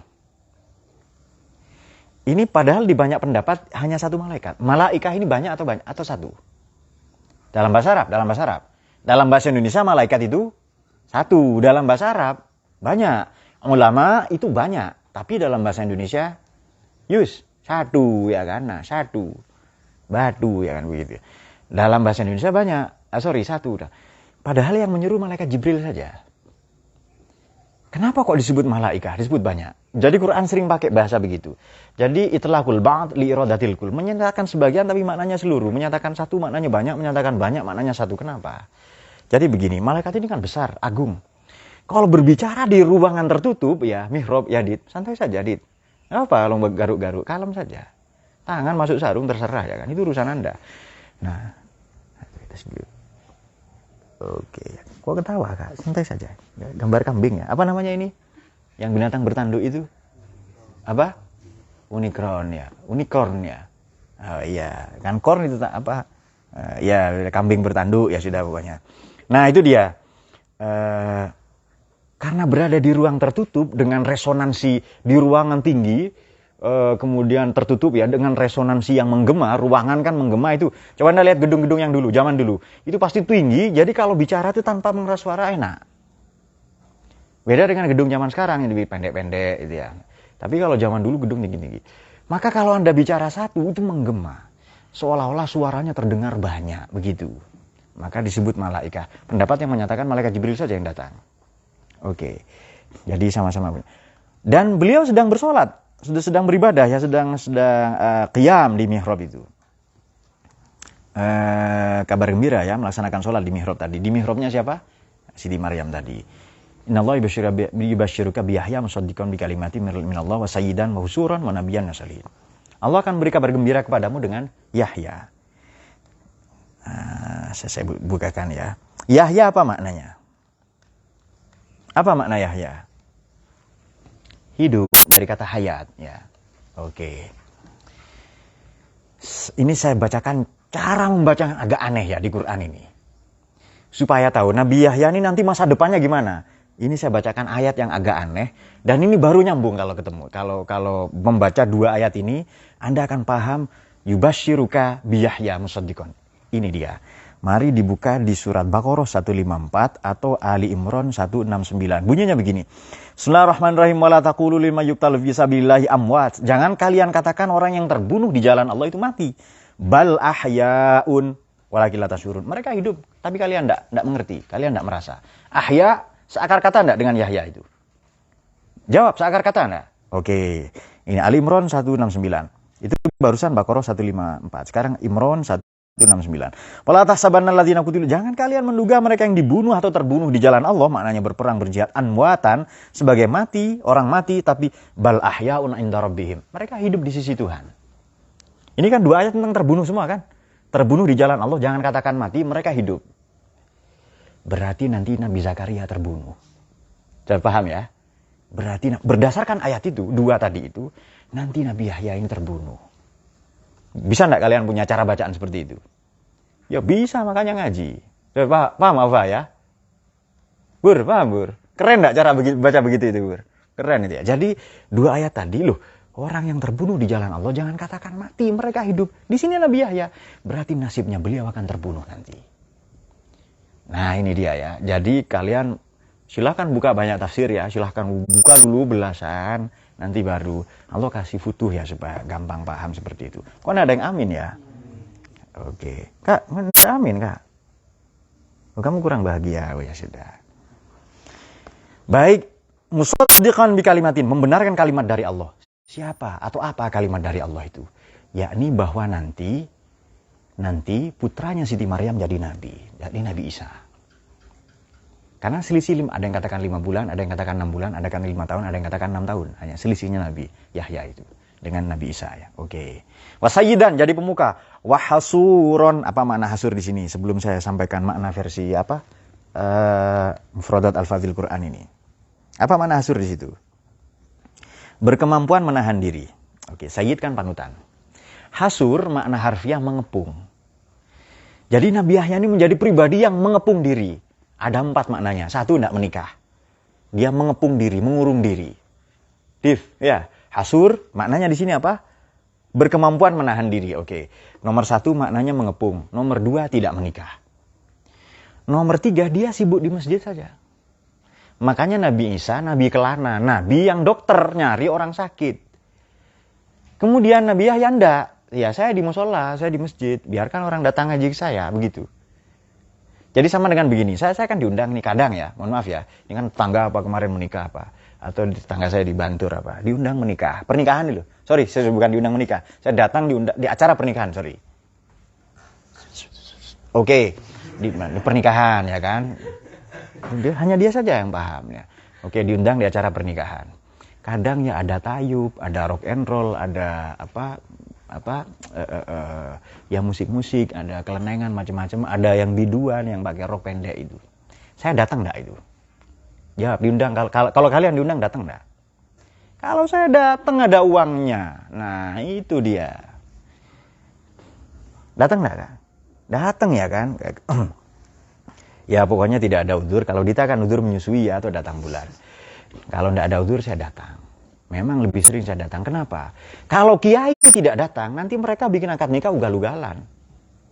Ini padahal di banyak pendapat hanya satu malaikat. Malaikah ini banyak atau satu? Dalam bahasa Arab. Dalam bahasa Indonesia malaikat itu satu. Dalam bahasa Arab banyak. Ulama itu banyak. Tapi dalam bahasa Indonesia satu ya kan? Nah, satu. Batu ya kan begitu. Dalam bahasa Indonesia banyak. Satu. Padahal yang menyuruh malaikat Jibril saja. Kenapa kok disebut malaikah? Disebut banyak. Jadi Quran sering pakai bahasa begitu. Jadi itlaqul ba'd li iradatil kul. Menyatakan sebagian tapi maknanya seluruh. Menyatakan satu maknanya banyak, menyatakan banyak maknanya satu. Kenapa? Jadi begini, malaikat ini kan besar, agung. Kalau berbicara di ruangan tertutup, ya mihrab, ya Dit, santai saja Dit. Apa kalau garuk-garuk, kalem saja. Tangan masuk sarung terserah ya kan, itu urusan Anda. Nah, oke, kok ketawa Kak? Santai saja. Gambar kambing ya. Apa namanya ini? Yang binatang bertanduk itu? Apa? Unicorn ya. Unicorn ya. Oh iya, kan corn itu apa? Ya kambing bertanduk ya sudah pokoknya. Nah itu dia. Karena berada di ruang tertutup dengan resonansi di ruangan tinggi, kemudian tertutup ya dengan resonansi yang menggema, ruangan kan menggema itu. Coba Anda lihat gedung-gedung yang dulu, zaman dulu. Itu pasti tinggi, jadi kalau bicara itu tanpa mengeras suara enak. Beda dengan gedung zaman sekarang yang lebih pendek-pendek gitu ya. Tapi kalau zaman dulu gedung tinggi-tinggi. Maka kalau Anda bicara satu itu menggema. Seolah-olah suaranya terdengar banyak, begitu. Maka disebut malaikat. Pendapat yang menyatakan malaikat Jibril saja yang datang. Oke. Jadi sama-sama. Dan beliau sedang bersolat. Sedang beribadah ya, sedang qiyam di mihrab itu. Kabar gembira ya, melaksanakan sholat di mihrab tadi. Di mihrabnya siapa? Siti Maryam tadi. Innallaha yubashshiruka biyahya musaddiqan bi kalimatin minallah wa sayyidan wa husuran wa nabiyyan nasalihin. Allah akan beri kabar gembira kepadamu dengan Yahya. Saya bukakan ya. Yahya apa maknanya? Apa makna Yahya? Hidup, dari kata hayat ya. Oke. Ini saya bacakan cara membaca yang agak aneh ya di Quran ini. Supaya tahu Nabi Yahya ini nanti masa depannya gimana. Ini saya bacakan ayat yang agak aneh dan ini baru nyambung kalau ketemu. Kalau membaca dua ayat ini Anda akan paham yubashshiruka bi Yahya musaddiqan. Ini dia. Mari dibuka di surat Baqarah 154 atau Ali Imran 169. Bunyinya begini. Bismillahirrahmanirrahim. Wala taqulu liman yuqtalu fi sabilillahi amwat. Jangan kalian katakan orang yang terbunuh di jalan Allah itu mati. Bal ahyaun walakin la tashurun. Mereka hidup, tapi kalian enggak mengerti, kalian enggak merasa. Ahya seakar kata enggak dengan Yahya itu? Jawab, seakar kata enggak? Oke. Ini Ali Imran 169. Itu barusan Baqarah 154. Sekarang Imran 169. Wala tahsabanna alladzina qutilu, jangan kalian menduga mereka yang dibunuh atau terbunuh di jalan Allah, maknanya berperang berjihad, amwatan, sebagai mati, orang mati, tapi bal ahyaun inda rabbihim. Mereka hidup di sisi Tuhan. Ini kan dua ayat tentang terbunuh semua kan? Terbunuh di jalan Allah, jangan katakan mati, mereka hidup. Berarti nanti Nabi Zakaria terbunuh. Sudah paham ya? Berarti berdasarkan ayat itu, dua tadi itu, nanti Nabi Yahya ini terbunuh. Bisa enggak kalian punya cara bacaan seperti itu? Ya bisa, makanya ngaji. Paham apa ya? Bur, paham Bur? Keren enggak cara baca begitu itu Bur? Keren itu ya. Jadi dua ayat tadi loh, orang yang terbunuh di jalan Allah jangan katakan mati, mereka hidup. Di sini Nabi Yahya, berarti nasibnya beliau akan terbunuh nanti. Nah ini dia ya. Jadi kalian silahkan buka banyak tafsir ya, silahkan buka dulu belasan, nanti baru Allah kasih futuh ya supaya gampang paham seperti itu. Kok ada yang amin ya? Oke, Kak, amin Kak. Oh, kamu kurang bahagia, oh ya sudah. Baik, musaddiqan bi kalimatin, membenarkan kalimat dari Allah. Siapa atau apa kalimat dari Allah itu? Yakni bahwa nanti putranya Siti Maryam jadi nabi, jadi Nabi Isa. Karena selisih, ada yang katakan 5 bulan, ada yang katakan 6 bulan, ada yang katakan 5 tahun, ada yang katakan 6 tahun. Hanya selisihnya Nabi Yahya itu dengan Nabi Isa ya. Oke. Wasayyidan, jadi pemuka. Wahasuron, apa makna hasur di sini? Sebelum saya sampaikan makna versi apa? Mufradat Al-Fadhil Quran ini. Apa makna hasur di situ? Berkemampuan menahan diri. Oke, sayyid kan panutan. Hasur makna harfiah mengepung. Jadi Nabi Yahya ini menjadi pribadi yang mengepung diri. Ada 4 maknanya. 1, tidak menikah. Dia mengepung diri, mengurung diri. Ya. Hasur, maknanya di sini apa? Berkemampuan menahan diri. Oke. Nomor 1 maknanya mengepung. Nomor 2 tidak menikah. Nomor 3 dia sibuk di masjid saja. Makanya Nabi Isa, Nabi kelana. Nabi yang dokter, nyari orang sakit. Kemudian Nabi Yahya enggak. Ya saya di musola, saya di masjid. Biarkan orang datang ngaji ke saya, begitu. Jadi sama dengan begini, saya kan diundang nih kadang ya, mohon maaf ya, ini kan tetangga apa kemarin menikah apa, atau tetangga saya di Bantur apa, diundang menikah, pernikahan dulu, sorry, saya bukan diundang menikah, saya datang di acara pernikahan, sorry. Oke, di pernikahan ya kan, Hanya dia saja yang paham ya. Oke, diundang di acara pernikahan. Kadang ya ada tayub, ada rock and roll, ada ya musik-musik, ada kelenengan macam-macam, ada yang biduan yang pakai rok pendek itu. Saya datang enggak itu? Jawab, diundang. Kalau kalian diundang datang enggak? Kalau saya datang ada uangnya. Nah, itu dia. Datang enggak kan? Datang ya kan? Ya pokoknya tidak ada udzur. Kalau Dita kan udzur menyusui ya, atau datang bulan. Kalau tidak ada udzur saya datang. Memang lebih sering saya datang. Kenapa? Kalau kiai tidak datang, nanti mereka bikin akad nikah ugal-ugalan.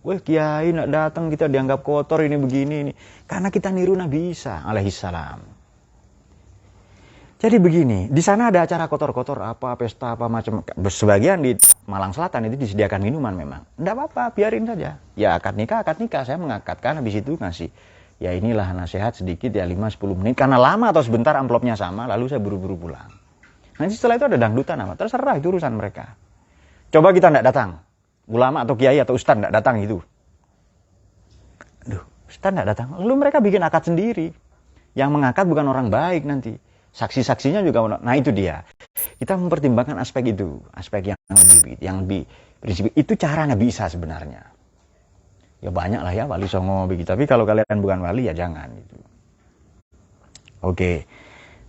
Wah, kiai tidak datang, kita dianggap kotor ini begini ini. Karena kita niru Nabi Isa alaihissalam. Jadi begini, di sana ada acara kotor-kotor apa, pesta apa macam. Sebagian di Malang Selatan itu disediakan minuman memang. Tidak apa-apa, biarin saja. Ya akad nikah, saya mengakadkan habis itu ngasih. Ya inilah nasihat sedikit ya 5-10 menit. Karena lama atau sebentar amplopnya sama, lalu saya buru-buru pulang. Nanti setelah itu ada dangdutan apa, terserah itu urusan mereka. Coba kita tidak datang. Ulama atau kiai atau ustaz tidak datang itu. Aduh, ustaz tidak datang. Lalu mereka bikin akad sendiri. Yang mengakad bukan orang baik nanti. Saksi-saksinya juga, nah itu dia. Kita mempertimbangkan aspek itu. Aspek yang lebih prinsip. Itu cara Nabi Isa sebenarnya. Ya banyak lah ya wali songo begitu. Tapi kalau kalian bukan wali ya jangan gitu. Oke.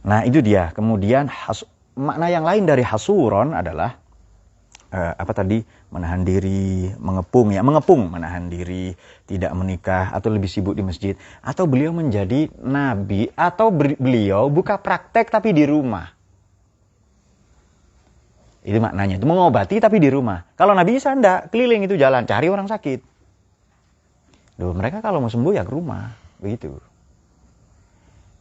Nah itu dia. Kemudian makna yang lain dari hasuron adalah menahan diri, mengepung, menahan diri, tidak menikah atau lebih sibuk di masjid, atau beliau menjadi nabi, atau beliau buka praktek tapi di rumah. Itu maknanya, itu mengobati tapi di rumah. Kalau Nabi Isa enggak, keliling itu jalan cari orang sakit. Duh, mereka kalau mau sembuh ya ke rumah, begitu.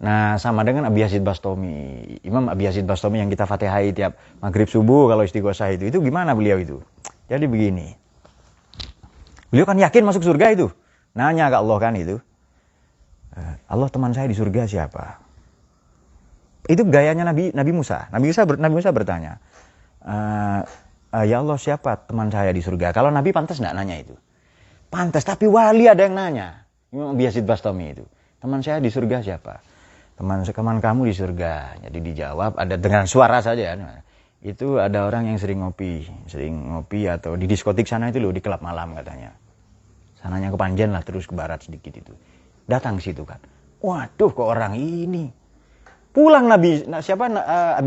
Nah, sama dengan Abi Yazid Bastami. Imam Abi Yazid Bastami yang kita fatihai tiap maghrib subuh kalau istighosah itu gimana beliau itu? Jadi begini. Beliau kan yakin masuk surga itu. Nanya ke Allah kan itu. Allah, teman saya di surga siapa? Itu gayanya Nabi Musa. Nabi Musa bertanya, ya Allah siapa teman saya di surga? Kalau Nabi pantas enggak nanya itu? Pantas, tapi wali ada yang nanya. Imam Abi Yazid Bastami itu. Teman saya di surga siapa? Teman kamu di surga. Jadi dijawab ada dengan suara saja. Itu ada orang yang sering ngopi atau di diskotik sana itu loh, di klub malam katanya. Sananya ke Panjen lah, terus ke barat sedikit itu. Datang ke situ kan. Waduh, kok orang ini. Pulang Abi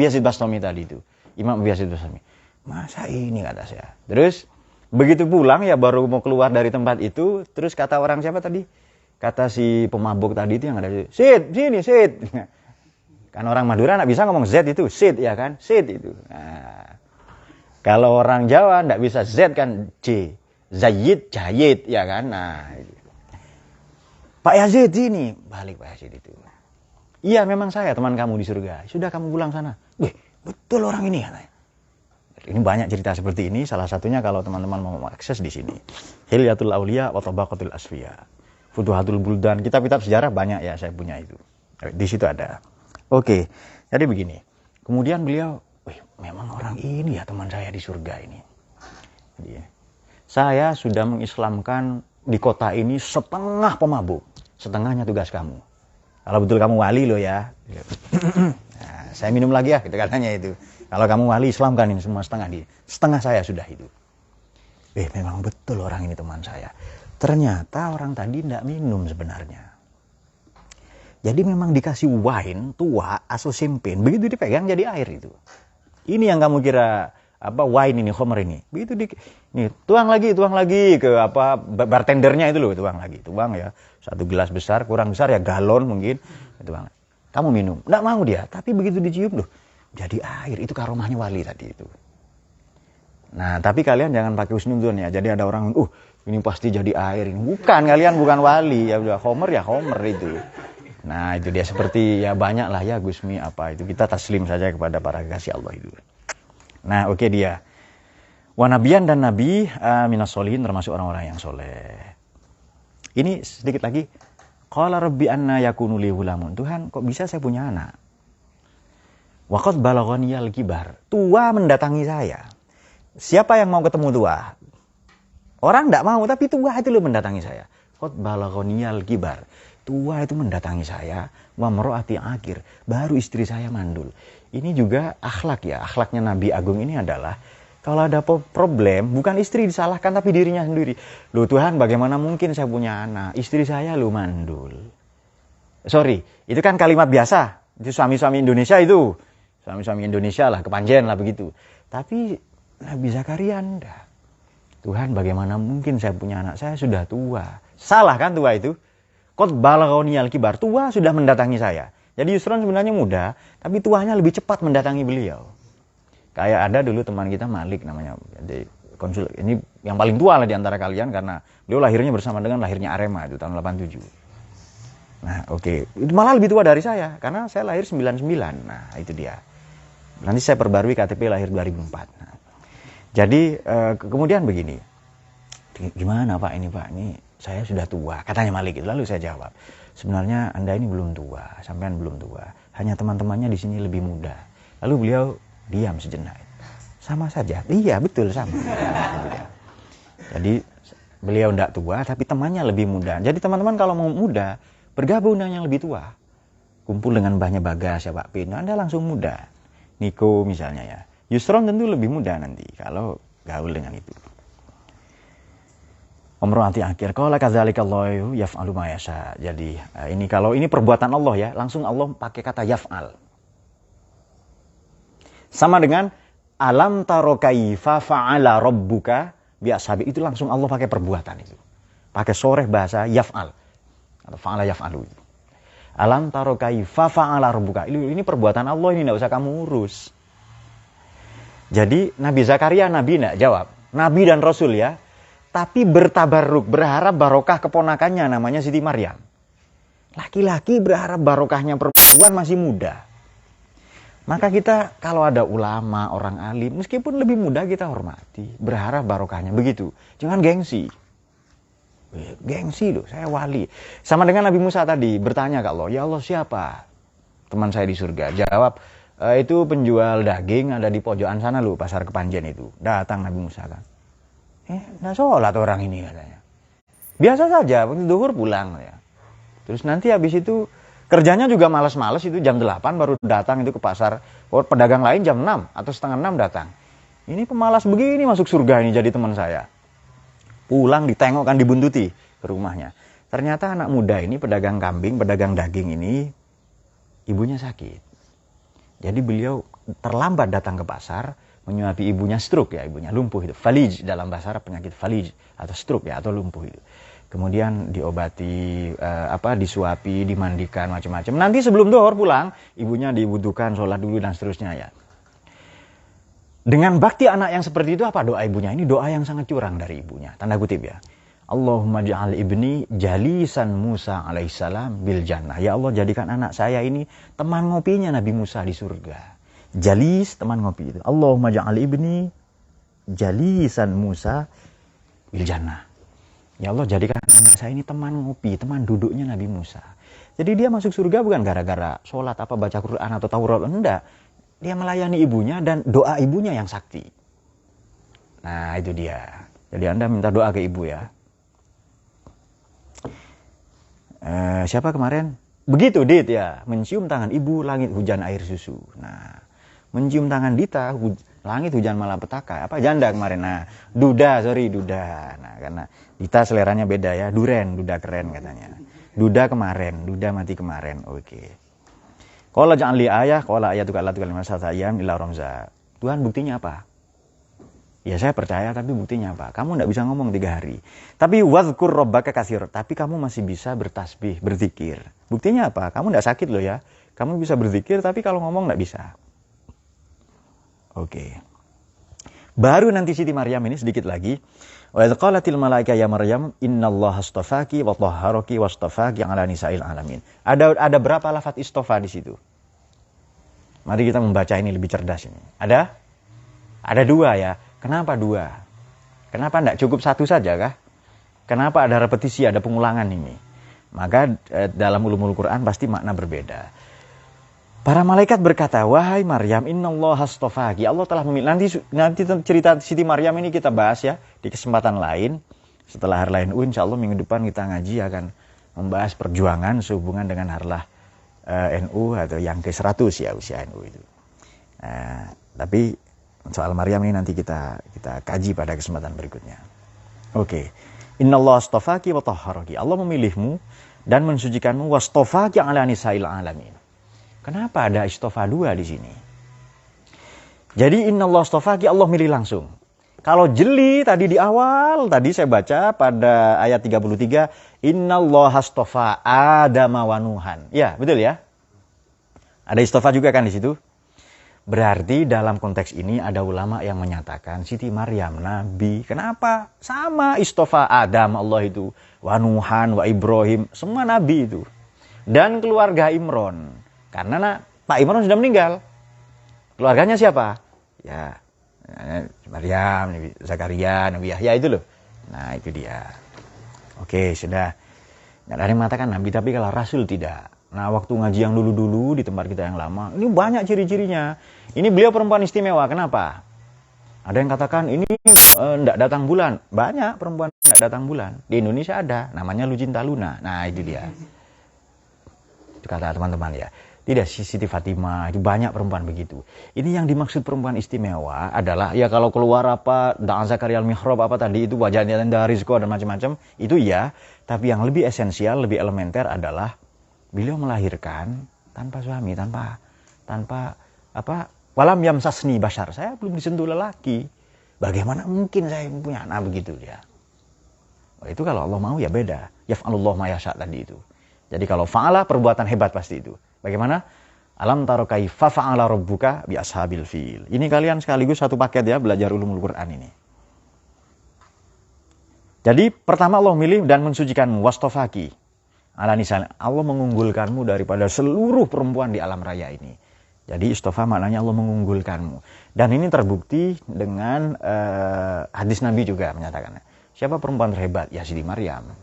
Yazid Bastami tadi itu. Imam Abi Yazid Bastami. Masa ini kata saya. Terus begitu pulang ya baru mau keluar dari tempat itu, terus kata orang siapa tadi? Kata si pemabuk tadi itu yang ada, sit, sini, sit. Kan orang Madura nggak bisa ngomong Z itu, sit ya kan, sit itu. Nah, kalau orang Jawa nggak bisa Z kan, J, Zaid, Jahit ya kan. Nah, Pak Yazid ini, balik Pak Yazid itu. Iya memang saya teman kamu di surga. Sudah kamu pulang sana. Wih, betul orang ini katanya. Ini banyak cerita seperti ini, salah satunya kalau teman-teman mau akses di sini. Hilyatul Auliya wa Tabaqatul Asfiya. Futuhatul Buldan, kitab-kitab sejarah banyak ya saya punya itu. Di situ ada. Oke, jadi begini. Kemudian beliau, wih, memang orang ini ya teman saya di surga ini. Jadi, saya sudah mengislamkan di kota ini setengah pemabuk. Setengahnya tugas kamu. Kalau betul kamu wali loh ya. Nah, saya minum lagi ya, gitu katanya itu. Kalau kamu wali Islamkan ini semua setengah saya sudah itu. Memang betul orang ini teman saya. Ternyata orang tadi tidak minum sebenarnya. Jadi memang dikasih wine tua atau champagne, begitu dipegang jadi air itu. Ini yang kamu kira wine ini, khamr ini. Begitu tuang lagi ke bartendernya itu loh, tuang ya. Satu gelas besar, kurang besar ya galon mungkin, tuang. Kamu minum, enggak mau dia, tapi begitu dicium loh, jadi air. Itu karomahnya wali tadi itu. Nah, tapi kalian jangan pakai husnuzon ya. Jadi ada orang, ini pasti jadi air ini. Bukan, kalian bukan wali ya, udah khamr itu. Nah, itu dia seperti ya banyak lah ya Gusmi apa itu. Kita taslim saja kepada para kekasih Allah itu. Nah, oke dia. Wa nabiyan dan nabi minas solihin, termasuk orang-orang yang soleh. Ini sedikit lagi. Qala rabbi anna yakunu li ghulamun. Tuhan, kok bisa saya punya anak? Wa qad balaghaniyal kibar. Tua mendatangi saya. Siapa yang mau ketemu tua? Orang enggak mau, tapi tua itu loh mendatangi saya. Qad balaghaniyal kibar. tua itu mendatangi saya, wa mar'ati akir, baru istri saya mandul. Ini juga akhlak ya, akhlaknya Nabi Agung ini adalah kalau ada problem, bukan istri disalahkan tapi dirinya sendiri. Loh Tuhan, bagaimana mungkin saya punya anak, istri saya lu mandul. Sorry, itu kan kalimat biasa. Itu suami-suami Indonesia itu. Suami-suami Indonesia lah, kepanjen lah begitu. Tapi Nabi Zakaria enggak. Tuhan, bagaimana mungkin saya punya anak, saya sudah tua. Salah kan tua itu? Qad balaghani al-kibar, tua sudah mendatangi saya. Jadi Yusron sebenarnya muda, tapi tuanya lebih cepat mendatangi beliau. Kayak ada dulu teman kita Malik namanya, jadi konsul ini yang paling tua lah di antara kalian karena beliau lahirnya bersama dengan lahirnya Arema itu tahun 87. Nah, oke. Itu malah lebih tua dari saya karena saya lahir 99. Nah, itu dia. Nanti saya perbarui KTP lahir 2004. Nah, jadi kemudian begini. Gimana Pak ini Pak? Ini saya sudah tua, katanya Malik itu. Lalu saya jawab, sebenarnya Anda ini belum tua, sampean belum tua. Hanya teman-temannya di sini lebih muda. Lalu beliau diam sejenak. Sama saja. Iya, betul sama. Jadi beliau tidak tua, tapi temannya lebih muda. Jadi teman-teman kalau mau muda, bergabung dengan yang lebih tua. Kumpul dengan Mbahnya Bagas ya Pak Pin. Anda langsung muda. Niko misalnya ya. Yusron tentu lebih muda nanti kalau gaul dengan itu. Umrati akhir qala kadzalika Allahu yaf'alu ma yasha. Jadi ini kalau ini perbuatan Allah ya, langsung Allah pakai kata yaf'al. Sama dengan alam taro kaifa fa'ala rabbuka bi ashabi, itu langsung Allah pakai perbuatan itu. Pakai soreh bahasa yaf'al atau fa'ala yaf'alu. Alam taro kaifa fa'ala rabbuka. Ini perbuatan Allah, ini enggak usah kamu urus. Jadi Nabi Zakaria nabi enggak jawab. Nabi dan Rasul ya. Tapi bertabarruk, berharap barokah keponakannya namanya Siti Maryam. Laki-laki berharap barokahnya perempuan masih muda. Maka kita kalau ada ulama, orang alim, meskipun lebih muda kita hormati. Berharap barokahnya, begitu. Jangan gengsi. Gengsi loh, saya wali. Sama dengan Nabi Musa tadi, bertanya ke Allah, ya Allah siapa teman saya di surga? Jawab, itu penjual daging ada di pojokan sana loh, pasar Kepanjen itu. Datang Nabi Musa kan. Nah sholat orang ini katanya. Biasa saja, duhur pulang ya. Terus nanti habis itu kerjanya juga malas-malas, itu jam 8 baru datang itu ke pasar. Pedagang lain jam 6 atau setengah 6 datang. Ini pemalas begini masuk surga ini jadi teman saya. Pulang ditengok kan dibuntuti ke rumahnya. Ternyata anak muda ini pedagang kambing, pedagang daging ini ibunya sakit. Jadi beliau terlambat datang ke pasar. Menyuapi ibunya stroke ya, ibunya lumpuh itu. Falij dalam bahasa Arab, penyakit falij atau stroke ya, atau lumpuh itu. Kemudian diobati, disuapi, dimandikan macam-macam. Nanti sebelum zuhur pulang, ibunya dibutuhkan sholat dulu dan seterusnya ya. Dengan bakti anak yang seperti itu apa doa ibunya? Ini doa yang sangat curang dari ibunya. Tanda kutip ya. Allahumma ja'al ibni jalisan Musa alaihissalam bil jannah. Ya Allah, jadikan anak saya ini teman ngopinya Nabi Musa di surga. Jalis, teman ngopi itu. Allahumma ja'al ibni jalisan Musa bil jannah. Ya Allah, jadikan anak saya ini teman ngopi, teman duduknya Nabi Musa. Jadi dia masuk surga bukan gara-gara sholat apa baca Quran atau Taurat, enggak. Dia melayani ibunya dan doa ibunya yang sakti. Nah, itu dia. Jadi Anda minta doa ke ibu ya. Siapa kemarin? Begitu Dit ya, mencium tangan ibu, langit hujan air susu. Nah, mencium tangan Dita, langit hujan malapetaka. Apa janda kemarin? Nah, Duda. Nah, karena Dita seleranya beda ya. Duren, Duda keren katanya. Duda kemarin, Duda mati kemarin. Oke. Qala ja'al li ayah, qala ayatuka allati kalimah satayam ila ramza. Tuhan buktinya apa? Ya saya percaya, tapi buktinya apa? Kamu enggak bisa ngomong 3 hari. Tapi wadhkur rabbaka katsir. Tapi kamu masih bisa bertasbih, berzikir. Buktinya apa? Kamu enggak sakit loh ya. Kamu bisa berzikir, tapi kalau ngomong enggak bisa. Oke. Baru nanti Siti Maryam ini sedikit lagi. Wa idz qalatil malaika ya Maryam innallaha astafaki wa tahharaki wastafaki 'ala nisa'il alamin. Ada berapa lafaz istofa di situ? Mari kita membaca ini lebih cerdas ini. Ada? Ada 2 ya. Kenapa 2? Kenapa enggak cukup 1 saja kah? Kenapa ada repetisi, ada pengulangan ini? Maka dalam ulumul Quran pasti makna berbeda. Para malaikat berkata, wahai Maryam, innallaha astafaki. Allah telah memilih. Nanti cerita Siti Maryam ini kita bahas ya di kesempatan lain. Setelah hari lain, insya Allah minggu depan kita ngaji akan membahas perjuangan sehubungan dengan harlah NU atau yang ke-100 ya usia NU itu. Tapi soal Maryam ini nanti kita kaji pada kesempatan berikutnya. Oke. Innallaha astafaki wa tahharaki. Allah memilihmu dan mensucikanmu wastafaki ala nisa'il alamin. Kenapa ada istofa 2 di sini? Jadi innallaha astafaki, Allah milih langsung. Kalau jeli tadi di awal, tadi saya baca pada ayat 33, innallaha astafa Adama wa Nuhan. Ya, betul ya? Ada istofa juga kan di situ? Berarti dalam konteks ini ada ulama yang menyatakan Siti Maryam nabi. Kenapa? Sama istofa Adam Allah itu, wa Nuhan, wa Ibrahim, semua nabi itu. Dan keluarga Imron. Karena Pak Imron sudah meninggal. Keluarganya siapa? Ya, Maryam, Nabi Zakaria, Nabi Yahya itu loh. Nah itu dia. Oke sudah. Nggak ada yang mengatakan nabi, tapi kalau rasul tidak. Nah waktu ngaji yang dulu-dulu di tempat kita yang lama, ini banyak ciri-cirinya. Ini beliau perempuan istimewa, kenapa? Ada yang katakan ini enggak datang bulan. Banyak perempuan enggak datang bulan. Di Indonesia ada, namanya Lucinta Luna. Nah itu dia. Itu kata teman-teman ya. Tidak, Siti Fatimah, itu banyak perempuan begitu. Ini yang dimaksud perempuan istimewa adalah, ya kalau keluar apa, Da'an Zakaria al-Mihrab apa tadi, itu wajahnya dari rizko dan macam-macam, itu ya. Tapi yang lebih esensial, lebih elementer adalah, beliau melahirkan tanpa suami, tanpa walam yamsasni bashar. Saya belum disentuh lelaki. Bagaimana mungkin saya punya anak begitu ya? Oh, itu kalau Allah mau ya beda. Yaf'alullah ma yasha' tadi itu. Jadi kalau fa'ala, perbuatan hebat pasti itu. Bagaimana? Alam taro kaifa fa'ala rabbuka bi ashabil fil. Ini kalian sekaligus satu paket ya, belajar ulumul Quran ini. Jadi pertama Allah milih dan mensucikanmu, wastafaki ala nisal. Allah mengunggulkanmu daripada seluruh perempuan di alam raya ini. Jadi istofa maknanya Allah mengunggulkanmu. Dan ini terbukti dengan hadis Nabi juga menyatakan. Siapa perempuan terhebat? Ya Siti Maryam.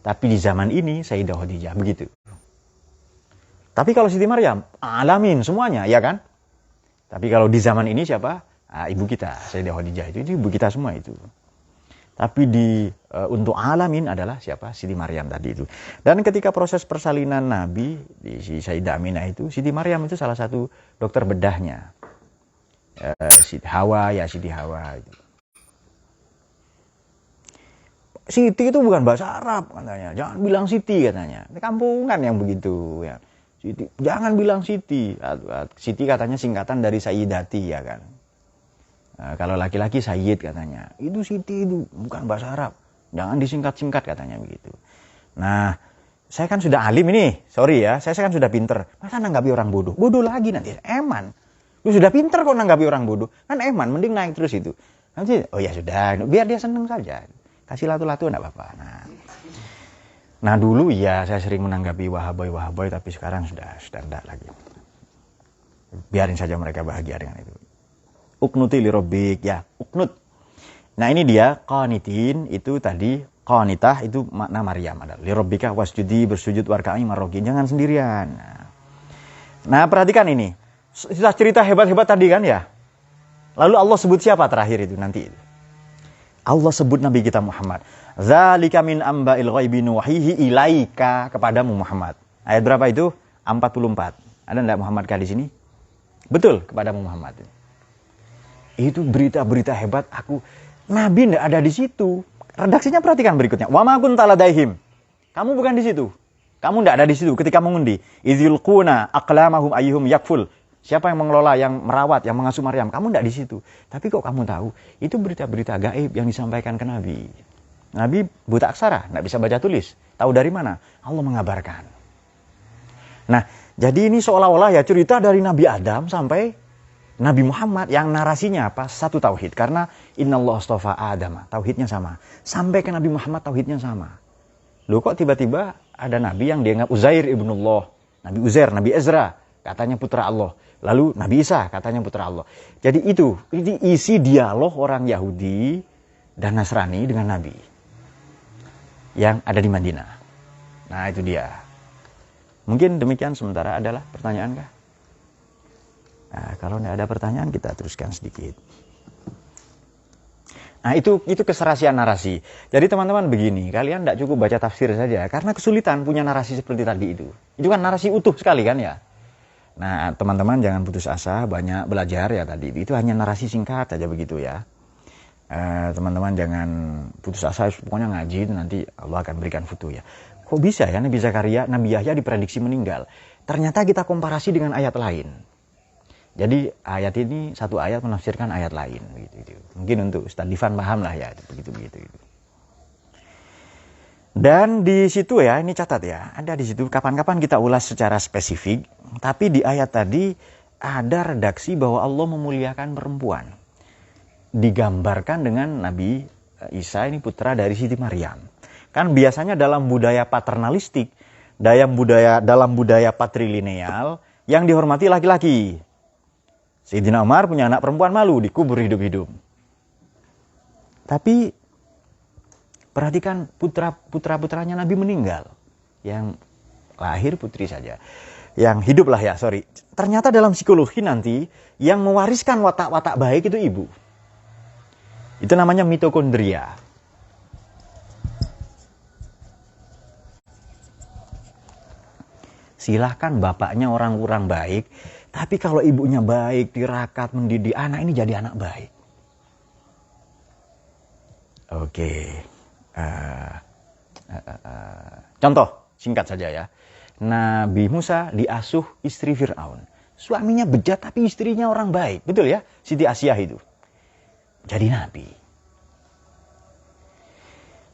Tapi di zaman ini Sayyidah Khadijah, begitu. Tapi kalau Siti Maryam, alamin semuanya, ya kan? Tapi kalau di zaman ini siapa? Ibu kita, Sayyidah Khadijah itu ibu kita semua itu. Tapi untuk alamin adalah siapa? Siti Maryam tadi itu. Dan ketika proses persalinan Nabi di Sayyidah Aminah itu, Siti Maryam itu salah satu dokter bedahnya. Siti Hawa itu. Siti itu bukan bahasa Arab katanya. Jangan bilang Siti katanya. Ini kampungan yang begitu ya. Siti, jangan bilang Siti. Siti katanya singkatan dari Sayyidati ya kan. Kalau laki-laki Sayyid katanya. Itu Siti itu bukan bahasa Arab. Jangan disingkat-singkat katanya begitu. Nah, saya kan sudah alim ini. Sorry ya, saya kan sudah pinter. Masa nanggapi orang bodoh? Bodoh lagi nanti. Eman. Lu sudah pinter kok nanggapi orang bodoh. Kan eman, mending naik terus itu. Nanti, oh ya sudah, biar dia seneng saja. Kasih latu-latu enggak apa-apa. Nah dulu ya saya sering menanggapi wahaboy, tapi sekarang sudah enggak lagi. Biarin saja mereka bahagia dengan itu. Uknuti li rabbik, ya, uknut. Nah ini dia, qanitin itu tadi, qanitah itu makna Maryam adalah li rabbika wasjudi, bersujud warka'i marrokin, jangan sendirian. Nah perhatikan ini, sudah cerita hebat-hebat tadi kan ya. Lalu Allah sebut siapa terakhir itu nanti? Allah sebut Nabi kita Muhammad. Zalika min amba'il ghaibi nuhihi ilaika, kepadamu Muhammad. Ayat berapa itu? 44. Ada enggak Muhammad di sini? Betul, kepadamu Muhammad. Itu berita-berita hebat Nabi enggak ada di situ. Redaksinya perhatikan berikutnya. Wa ma kunta ladaihim. Kamu bukan di situ. Kamu enggak ada di situ ketika mengundi. Idzulquna aqlamahum ayyuhum yakful. Siapa yang mengelola, yang merawat, yang mengasuh Maryam? Kamu enggak di situ. Tapi kok kamu tahu? Itu berita-berita gaib yang disampaikan ke Nabi. Nabi buta aksara, enggak bisa baca tulis. Tahu dari mana? Allah mengabarkan. Nah, jadi ini seolah-olah ya cerita dari Nabi Adam sampai Nabi Muhammad yang narasinya apa? Satu tauhid. Karena innallaha astafa Adam, tauhidnya sama. Sampai ke Nabi Muhammad tauhidnya sama. Loh kok tiba-tiba ada Nabi yang dianggap Uzair ibnullah. Nabi Uzair, Nabi Ezra, katanya putra Allah. Lalu Nabi Isa katanya putra Allah. Jadi ini isi dialog orang Yahudi dan Nasrani dengan Nabi yang ada di Madinah. Nah itu dia. Mungkin demikian sementara. Adalah pertanyaan kah? Nah, kalau tidak ada pertanyaan kita teruskan sedikit. Nah, itu keserasian narasi. Jadi teman-teman begini, kalian tidak cukup baca tafsir saja, karena kesulitan punya narasi seperti tadi itu. Itu kan narasi utuh sekali kan ya. Nah, teman-teman jangan putus asa, banyak belajar ya tadi. Itu hanya narasi singkat saja begitu ya. Teman-teman jangan putus asa, pokoknya ngaji nanti Allah akan berikan futu ya. Kok bisa ya Nabi Zakaria, Nabi Yahya diprediksi meninggal? Ternyata kita komparasi dengan ayat lain. Jadi ayat ini satu ayat menafsirkan ayat lain gitu. Mungkin untuk Ustaz Divan paham lah ya begitu. Dan di situ ya, ini catat ya, ada di situ kapan-kapan kita ulas secara spesifik, tapi di ayat tadi ada redaksi bahwa Allah memuliakan perempuan. Digambarkan dengan Nabi Isa ini putra dari Siti Maryam. Kan biasanya dalam budaya paternalistik, dalam budaya patrilineal yang dihormati laki-laki. Sayyidina Umar punya anak perempuan malu, dikubur hidup-hidup. Tapi perhatikan putra-putranya Nabi meninggal. Yang lahir putri saja. Yang hidup lah ya, sorry. Ternyata dalam psikologi nanti, yang mewariskan watak-watak baik itu ibu. Itu namanya mitokondria. Silahkan bapaknya orang-orang baik, tapi kalau ibunya baik, tirakat, mendidik anak ini jadi anak baik. Oke. Contoh singkat saja ya. Nabi Musa diasuh istri Fir'aun. Suaminya bejat tapi istrinya orang baik. Betul ya? Siti Asyah itu. Jadi nabi.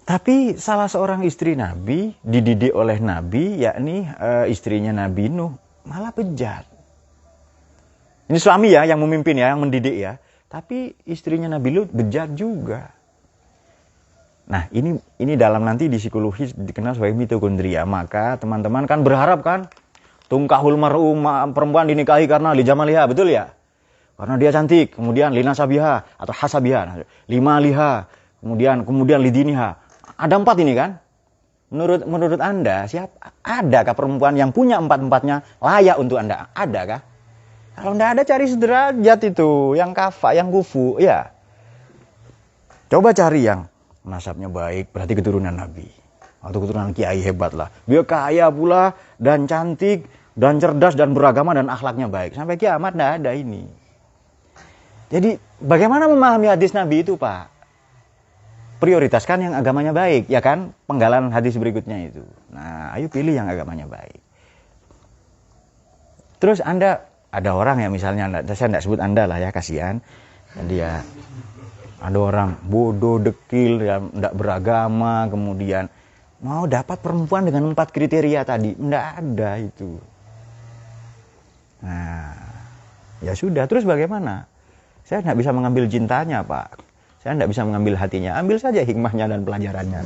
Tapi salah seorang istri Nabi dididik oleh Nabi, yakni istrinya Nabi Nuh, malah bejat. Ini suami ya yang memimpin ya, yang mendidik ya. Tapi istrinya Nabi Lut bejat juga. Nah ini dalam nanti di psikologi dikenal sebagai mitokondria. Maka teman-teman kan berharap kan, tungkahul mar'u perempuan dinikahi karena li jamaliha, betul ya? Karena dia cantik, kemudian lina sabiha atau hasabiha, lima liha, kemudian lidiniha. Ada 4 ini kan? Menurut Anda, adakah perempuan yang punya 4-4-nya layak untuk Anda? Adakah? Kalau tidak ada, cari sederajat itu, yang kafa, yang kufu, ya. Coba cari yang nasabnya baik, berarti keturunan Nabi. Atau keturunan kiai hebat lah. Dia kaya pula, dan cantik, dan cerdas, dan beragama, dan akhlaknya baik. Sampai kiamat tidak ada ini. Jadi, bagaimana memahami hadis Nabi itu, Pak? Prioritaskan yang agamanya baik, ya kan? Penggalan hadis berikutnya itu. Nah, ayo pilih yang agamanya baik. Terus Anda, ada orang yang misalnya, saya tidak sebut Anda lah ya, kasihan. Dia, ada orang bodoh, dekil, yang tidak beragama, kemudian mau dapat perempuan dengan 4 kriteria tadi. Tidak ada itu. Nah, ya sudah. Terus bagaimana? Saya tidak bisa mengambil cintanya, Pak. Saya tidak bisa mengambil hatinya. Ambil saja hikmahnya dan pelajarannya.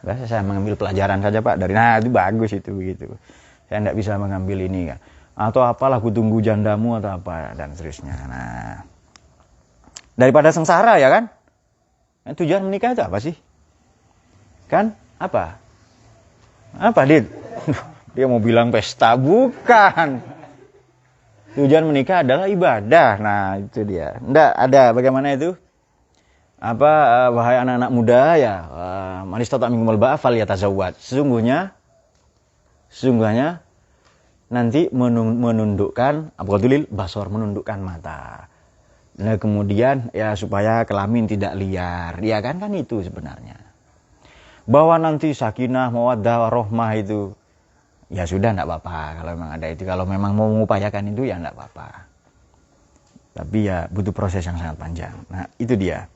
Biasa saya mengambil pelajaran saja, Pak. Itu bagus itu gitu. Saya tidak bisa mengambil ini kan. Atau apalah, ku tunggu jandamu atau apa dan seterusnya. Nah, daripada sengsara ya kan? Tujuan menikah itu apa sih? Kan? Apa? Apa, Dit? Dia mau bilang pesta, bukan. Tujuan menikah adalah ibadah. Nah, itu dia. Nggak ada bagaimana itu? Wahai anak-anak muda ya, man istata' minkumul ba'a falyatazawwaj. Sesungguhnya nanti menundukkan basor, menundukkan mata. Nah, kemudian ya supaya kelamin tidak liar. Ya kan itu sebenarnya. Bahwa nanti sakinah, mawaddah, warahmah itu ya sudah, enggak apa-apa kalau memang ada itu. Kalau memang mau mengupayakan itu ya enggak apa-apa. Tapi ya butuh proses yang sangat panjang. Nah, itu dia.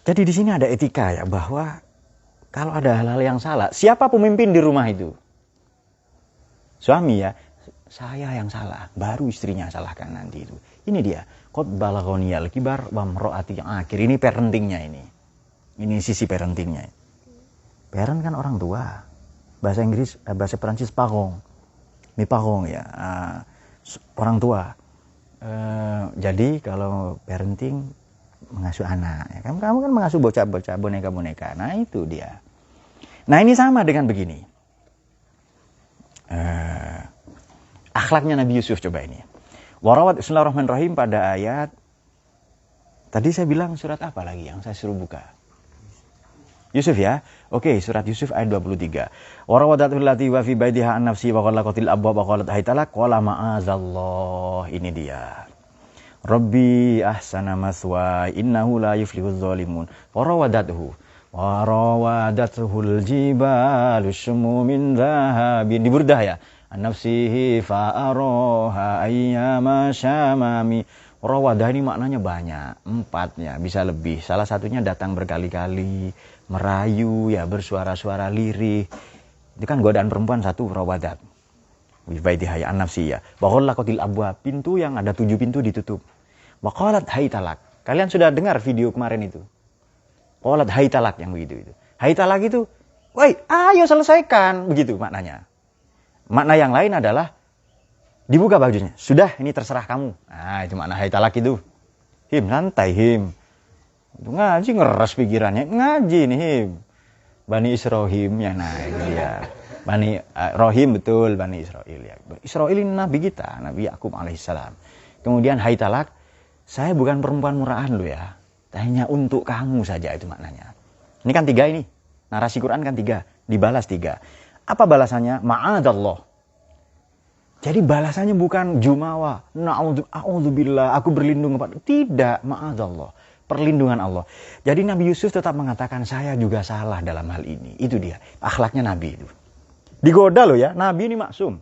Jadi di sini ada etika ya, bahwa kalau ada hal-hal yang salah, siapa pemimpin di rumah itu? Suami ya, saya yang salah, baru istrinya salahkan nanti itu. Ini dia, qad balaghoniyal kibar wa mraati yang akhir. Ini parentingnya ini. Ini sisi parentingnya. Parent kan orang tua. Bahasa Inggris, bahasa Perancis parents. Mes parents ya, orang tua. Jadi kalau parenting mengasuh anak, ya kan? Kamu kan mengasuh bocah-bocah, boneka-boneka. Nah itu dia. Nah ini sama dengan begini. Akhlaknya Nabi Yusuf, coba ini. Warawat Bismillahirrahmanirrahim pada ayat Tadi saya bilang surat apa lagi yang saya suruh buka? Yusuf ya. Oke, surat Yusuf ayat 23. Wa rawadatul lati wa fi baitiha an nafsi wa qalaqatil abwab wa qalat haytalak qala ma'azallah. Ini dia. Rabbi ahsana maswa innahu la yuflihuz zalimun. Wa rawadatuhul jibalu shumu min dhahabin. Di Burdah ya. An nafsihi fa araha ayyama syamami. Rawadah ini maknanya banyak, 4-nya, bisa lebih. Salah satunya datang berkali-kali, merayu, ya bersuara-suara lirih. Itu kan godaan perempuan satu, rawadat. Wibaidihaya an-nafsi ya. Bahullah kotil abwa, pintu yang ada 7 pintu ditutup. Waqalat haytalak. Kalian sudah dengar video kemarin itu. Qalat haytalak yang begitu itu. Haytalak itu, woi, ayo selesaikan, begitu maknanya. Makna yang lain adalah dibuka bajunya. Sudah, ini terserah kamu. Nah, itu makna haytalak itu. Him, santai, him. Itu ngaji ngeras pikirannya. Ngaji nih, him. Bani Israhim ya, nah itu dia. Bani Rohim, betul, Bani Israel ya. Israel ini nabi kita, Nabi Yakub alaihissalam. Kemudian haytalak, saya bukan perempuan murahan lo ya. Hanya untuk kamu saja, itu maknanya. Ini kan 3 ini. Narasi Quran kan 3. Dibalas 3. Apa balasannya? Ma'adallah. Jadi balasannya bukan jumawa, na'udzubillah, aku berlindung kepada. Tidak, ma'adzallah, perlindungan Allah. Jadi Nabi Yusuf tetap mengatakan, saya juga salah dalam hal ini. Itu dia, akhlaknya Nabi itu. Digoda loh ya, Nabi ini maksum.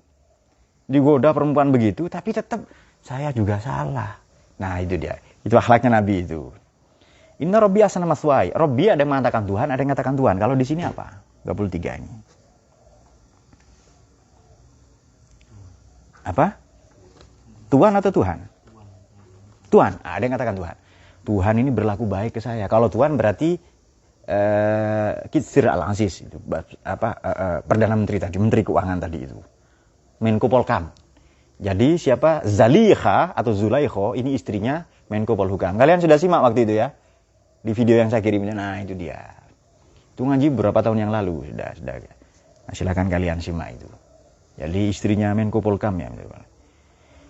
Digoda perempuan begitu, tapi tetap, saya juga salah. Nah itu dia, itu akhlaknya Nabi itu. Inna Rabbi asana maswai. Rabbi ada yang mengatakan Tuhan, ada yang mengatakan Tuhan. Kalau di sini apa? 23 ini. Apa? Tuhan atau Tuhan? Tuhan. Ada yang katakan Tuhan. Tuhan ini berlaku baik ke saya. Kalau Tuhan berarti Kitsir Al-Aziz itu Perdana Menteri tadi, Menteri Keuangan tadi itu. Menko Polkam. Jadi siapa? Zalikha atau Zulaikho, ini istrinya Menko Polhukam. Kalian sudah simak waktu itu ya? Di video yang saya kirimnya. Nah, itu dia. Itu ngaji beberapa tahun yang lalu sudah. Nah, silakan kalian simak itu. Jadi istrinya Menko Polkam ya.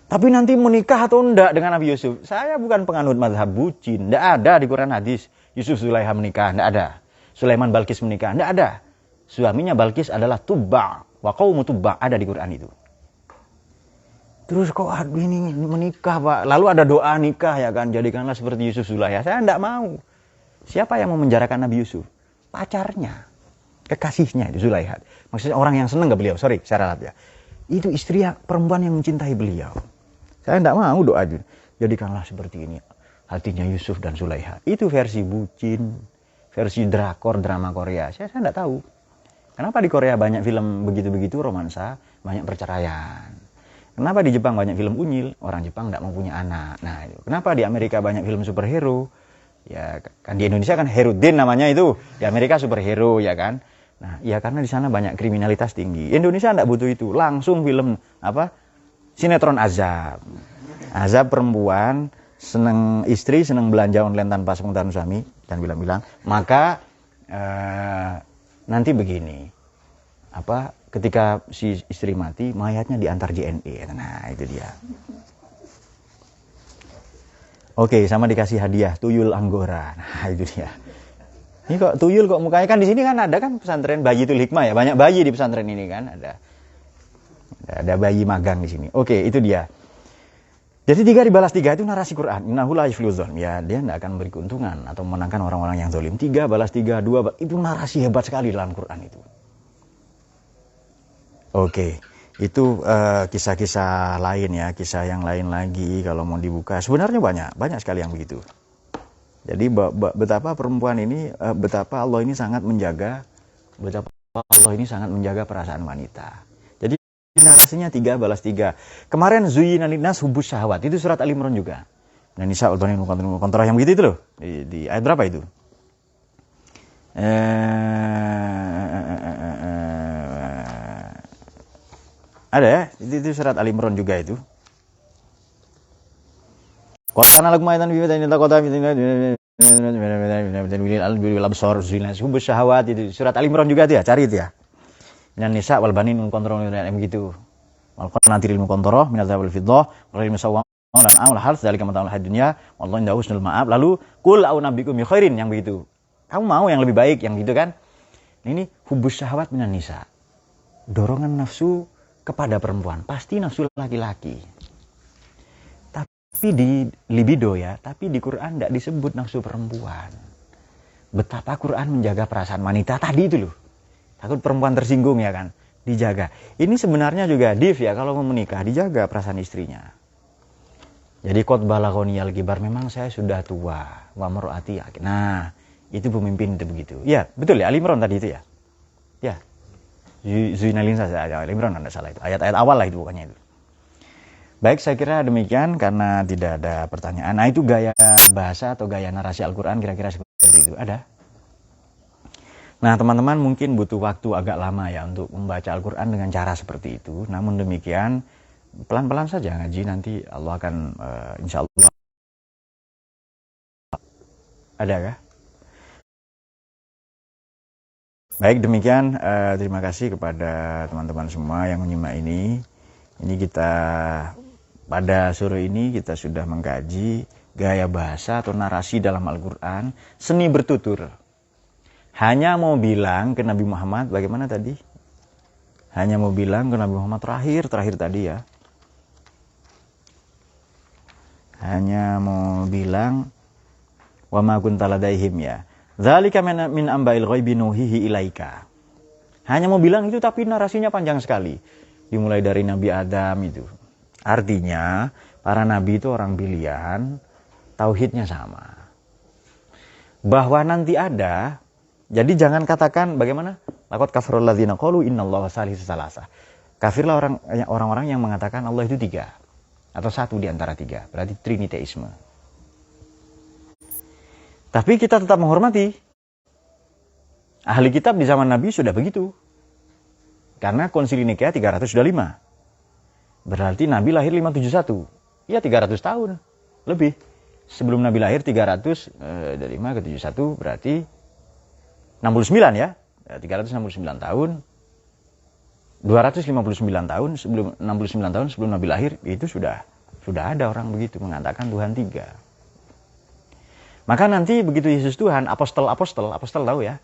Tapi nanti menikah atau enggak dengan Nabi Yusuf? Saya bukan penganut mazhab bucin. Enggak ada di Quran hadis. Yusuf Zulaiha menikah. Enggak ada. Sulaiman Balkis menikah. Enggak ada. Suaminya Balkis adalah Tubba. Wa qaumu Tubba. Ada di Quran itu. Terus kok ini menikah Pak. Lalu ada doa nikah ya kan. Jadikanlah seperti Yusuf Zulaiha. Saya enggak mau. Siapa yang mau menjarakan Nabi Yusuf? Pacarnya. Kekasihnya itu Zulaiha. Maksudnya orang yang senang ke beliau. Sorry, saya ralat ya. Itu istri perempuan yang mencintai beliau. Saya tidak mau doa. Jadikanlah seperti ini. Hatinya Yusuf dan Zulaiha. Itu versi bucin. Versi drakor, drama Korea. Saya tidak tahu. Kenapa di Korea banyak film begitu-begitu romansa. Banyak perceraian. Kenapa di Jepang banyak film unyil. Orang Jepang tidak mau punya anak. Nah, kenapa di Amerika banyak film superhero. Ya kan di Indonesia kan Herudin namanya itu. Di Amerika superhero ya kan. Nah, ya karena di sana banyak kriminalitas tinggi. Indonesia enggak butuh itu. Langsung film sinetron azab. Azab perempuan seneng istri, seneng belanja online tanpa sepengetahuan suami dan bilang-bilang, maka nanti begini. Ketika si istri mati, mayatnya diantar JNE. Nah, itu dia. Oke, sama dikasih hadiah tuyul Anggora. Nah, itu dia. Ini kok tuyul kok mukanya kan di sini kan ada kan pesantren Bayitul Hikmah ya, banyak bayi di pesantren ini kan ada bayi magang di sini. Oke, itu dia. Jadi 3 dibalas 3 itu narasi Quran. Innahu la yuflihuz zalim. Ya, dia tidak akan memberi keuntungan atau memenangkan orang-orang yang zalim. 3 balas 3, 2 itu narasi hebat sekali dalam Quran itu. Oke, itu kisah-kisah lain ya, kisah yang lain lagi kalau mau dibuka. Sebenarnya banyak sekali yang begitu. Jadi betapa perempuan ini, betapa Allah ini sangat menjaga perasaan wanita. Jadi narasinya 3 balas 3. Kemarin Zuyyina linnas hubbus syahwat, itu surat Al-Imran juga. Dan Nisa al-Banin kontra yang begitu itu loh. Di ayat berapa itu? Ada ya, itu surat Al-Imran juga itu. Qur'ana lakum ayatan bi matanin taqata bi syahwat itu surat Al-Imran juga itu ya, cari itu ya. Minan nisa wal banin min kontrol gitu. Wal qanatiril muqantarah min azhabil fiddah wal dan amal hal dzalika mata'ul hayatid dunya wallahu indahu husnul ma'ab. Lalu qul a'unabbiukum bi khairin, yang begitu. Kamu mau yang lebih baik, yang gitu kan? Ini hubus syahwat minan nisa. Dorongan nafsu kepada perempuan, pasti nafsu laki-laki. Tapi di libido ya, tapi di Quran tidak disebut nafsu perempuan. Betapa Quran menjaga perasaan wanita tadi itu loh. Takut perempuan tersinggung ya kan, dijaga. Ini sebenarnya juga div ya, kalau mau menikah dijaga perasaan istrinya. Jadi qad balaghoniyal kibar, memang saya sudah tua, wa mar'ati. Nah, itu pemimpin itu begitu. Ya, betul ya, Ali Imran tadi itu ya. Ya. Zuinalin saja, Ali Imran enggak salah itu. Ayat-ayat awal lah itu pokoknya itu. Baik, saya kira demikian karena tidak ada pertanyaan. Nah, itu gaya bahasa atau gaya narasi Al-Qur'an kira-kira seperti itu. Ada? Nah, teman-teman mungkin butuh waktu agak lama ya untuk membaca Al-Qur'an dengan cara seperti itu. Namun demikian, pelan-pelan saja ngaji, nanti Allah akan insya Allah. Ada kah? Baik, demikian terima kasih kepada teman-teman semua yang menyimak ini. Ini kita pada sore ini kita sudah mengkaji gaya bahasa atau narasi dalam Al-Qur'an, seni bertutur. Hanya mau bilang ke Nabi Muhammad, bagaimana tadi? Hanya mau bilang ke Nabi Muhammad terakhir tadi ya. Hanya mau bilang wa ma kunta ladaihim ya. Dzalika min amba'il ghaibi nuhihi ilaika. Hanya mau bilang itu tapi narasinya panjang sekali. Dimulai dari Nabi Adam itu. Artinya para nabi itu orang pilihan, tauhidnya sama. Bahwa nanti ada, jadi jangan katakan bagaimana? Laqad kafarul ladzina qalu innallaha salisu salasa. Kafirlah orang-orang yang mengatakan Allah itu 3 atau 1 di antara 3. Berarti triniteisme. Tapi kita tetap menghormati. Ahli kitab di zaman Nabi sudah begitu. Karena Konsili Nikea 305. Berarti Nabi lahir 571. Ya 300 tahun lebih. Sebelum Nabi lahir 300 dari 5 ke 71 berarti 69 ya. 369 tahun. 259 tahun sebelum 69 tahun sebelum Nabi lahir itu sudah ada orang begitu mengatakan Tuhan 3. Maka nanti begitu Yesus Tuhan, apostol tahu ya.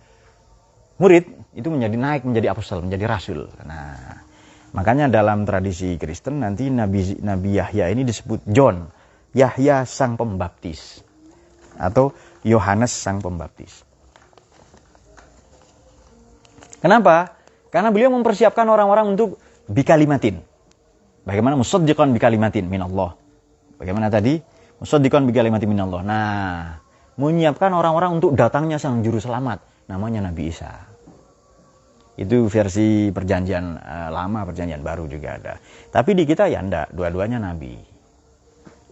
Murid itu naik menjadi apostol, menjadi rasul. Nah, makanya dalam tradisi Kristen nanti Nabi Yahya ini disebut John, Yahya sang pembaptis atau Yohanes sang pembaptis. Kenapa? Karena beliau mempersiapkan orang-orang untuk bikalimatin. Bagaimana musaddiqan bikalimatin minallah. Bagaimana tadi? Musaddiqan bikalimatin minallah. Nah, menyiapkan orang-orang untuk datangnya sang juru selamat, namanya Nabi Isa. Itu versi perjanjian lama, perjanjian baru juga ada. Tapi di kita ya enggak, dua-duanya nabi.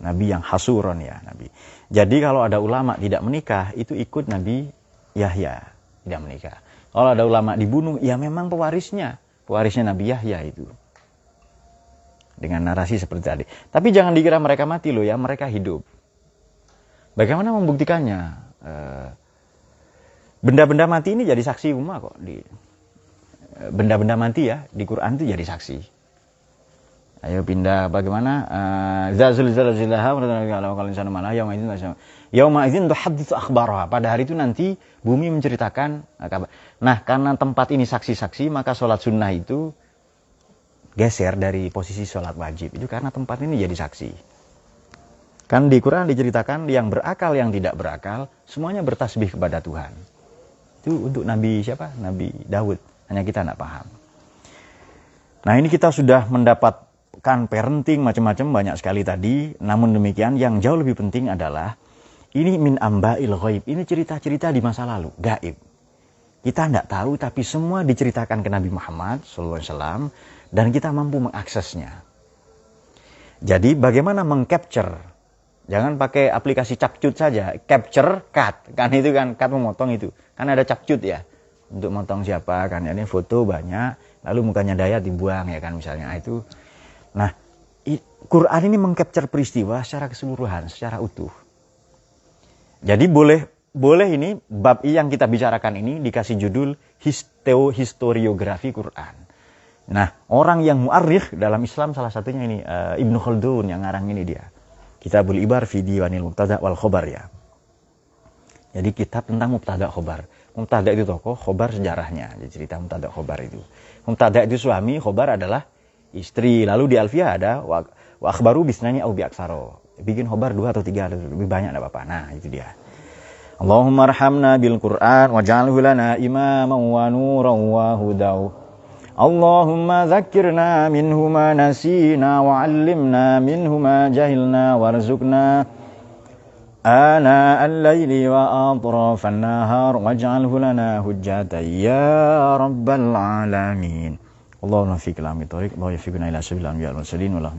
Nabi yang hasuron ya, nabi. Jadi kalau ada ulama tidak menikah, itu ikut Nabi Yahya, tidak menikah. Kalau ada ulama dibunuh, ya memang pewarisnya Nabi Yahya itu. Dengan narasi seperti tadi. Tapi jangan dikira mereka mati loh ya, mereka hidup. Bagaimana membuktikannya? Benda-benda mati ini jadi saksi umat kok. Benda-benda mati ya, di Quran itu jadi saksi. Ayo pindah bagaimana? Yauma idzin tuhadditsu akhbaraha. Pada hari itu nanti bumi menceritakan kabar. Nah, karena tempat ini saksi-saksi, maka sholat sunnah itu geser dari posisi sholat wajib. Itu karena tempat ini jadi saksi. Kan di Quran diceritakan yang berakal, yang tidak berakal, semuanya bertasbih kepada Tuhan. Itu untuk Nabi siapa? Nabi Daud. Hanya kita tidak paham. Nah, ini kita sudah mendapatkan parenting macam-macam banyak sekali tadi. Namun demikian yang jauh lebih penting adalah ini min amba'il ghaib. Ini cerita-cerita di masa lalu, gaib. Kita tidak tahu tapi semua diceritakan ke Nabi Muhammad SAW dan kita mampu mengaksesnya. Jadi bagaimana mengcapture? Jangan pakai aplikasi capcut saja, capture cut. Kan itu kan cut memotong itu. Kan ada capcut ya. Untuk motong siapa kan ini foto banyak, lalu mukanya Dayat dibuang ya kan misalnya itu. Nah, Quran ini mengcapture peristiwa secara keseluruhan, secara utuh. Jadi boleh ini bab yang kita bicarakan ini dikasih judul historiografi Quran. Nah, orang yang mu'arrikh dalam Islam salah satunya ini Ibnu Khaldun yang ngarang ini dia. Kitabul Ibar fi Diwanil Mubtada wal Khobar ya. Jadi kitab tentang mubtada khobar. Mubtada itu tokoh, khobar sejarahnya. Jadi cerita mubtada khobar itu. Mubtada itu suami, khobar adalah istri. Lalu di Alfiyah ada wa akhbaru bisnani au bi aksaro. Bikin khobar 2 atau 3, lebih banyak enggak apa-apa. Nah, itu dia. Allahumma arhamna bil Qur'an waj'alhu lana imaman wa nuran wa hudaw. Allahumma dzakkirna minhu ma nasina wa 'allimna minhu ma jahilna warzuqna آناء الليل وأطراف النهار واجعله لنا حجة يا رب العالمين. اللهم فيك الأمر طريق الله يفيقنا إلى سبيل الأنبياء والمرسلين والله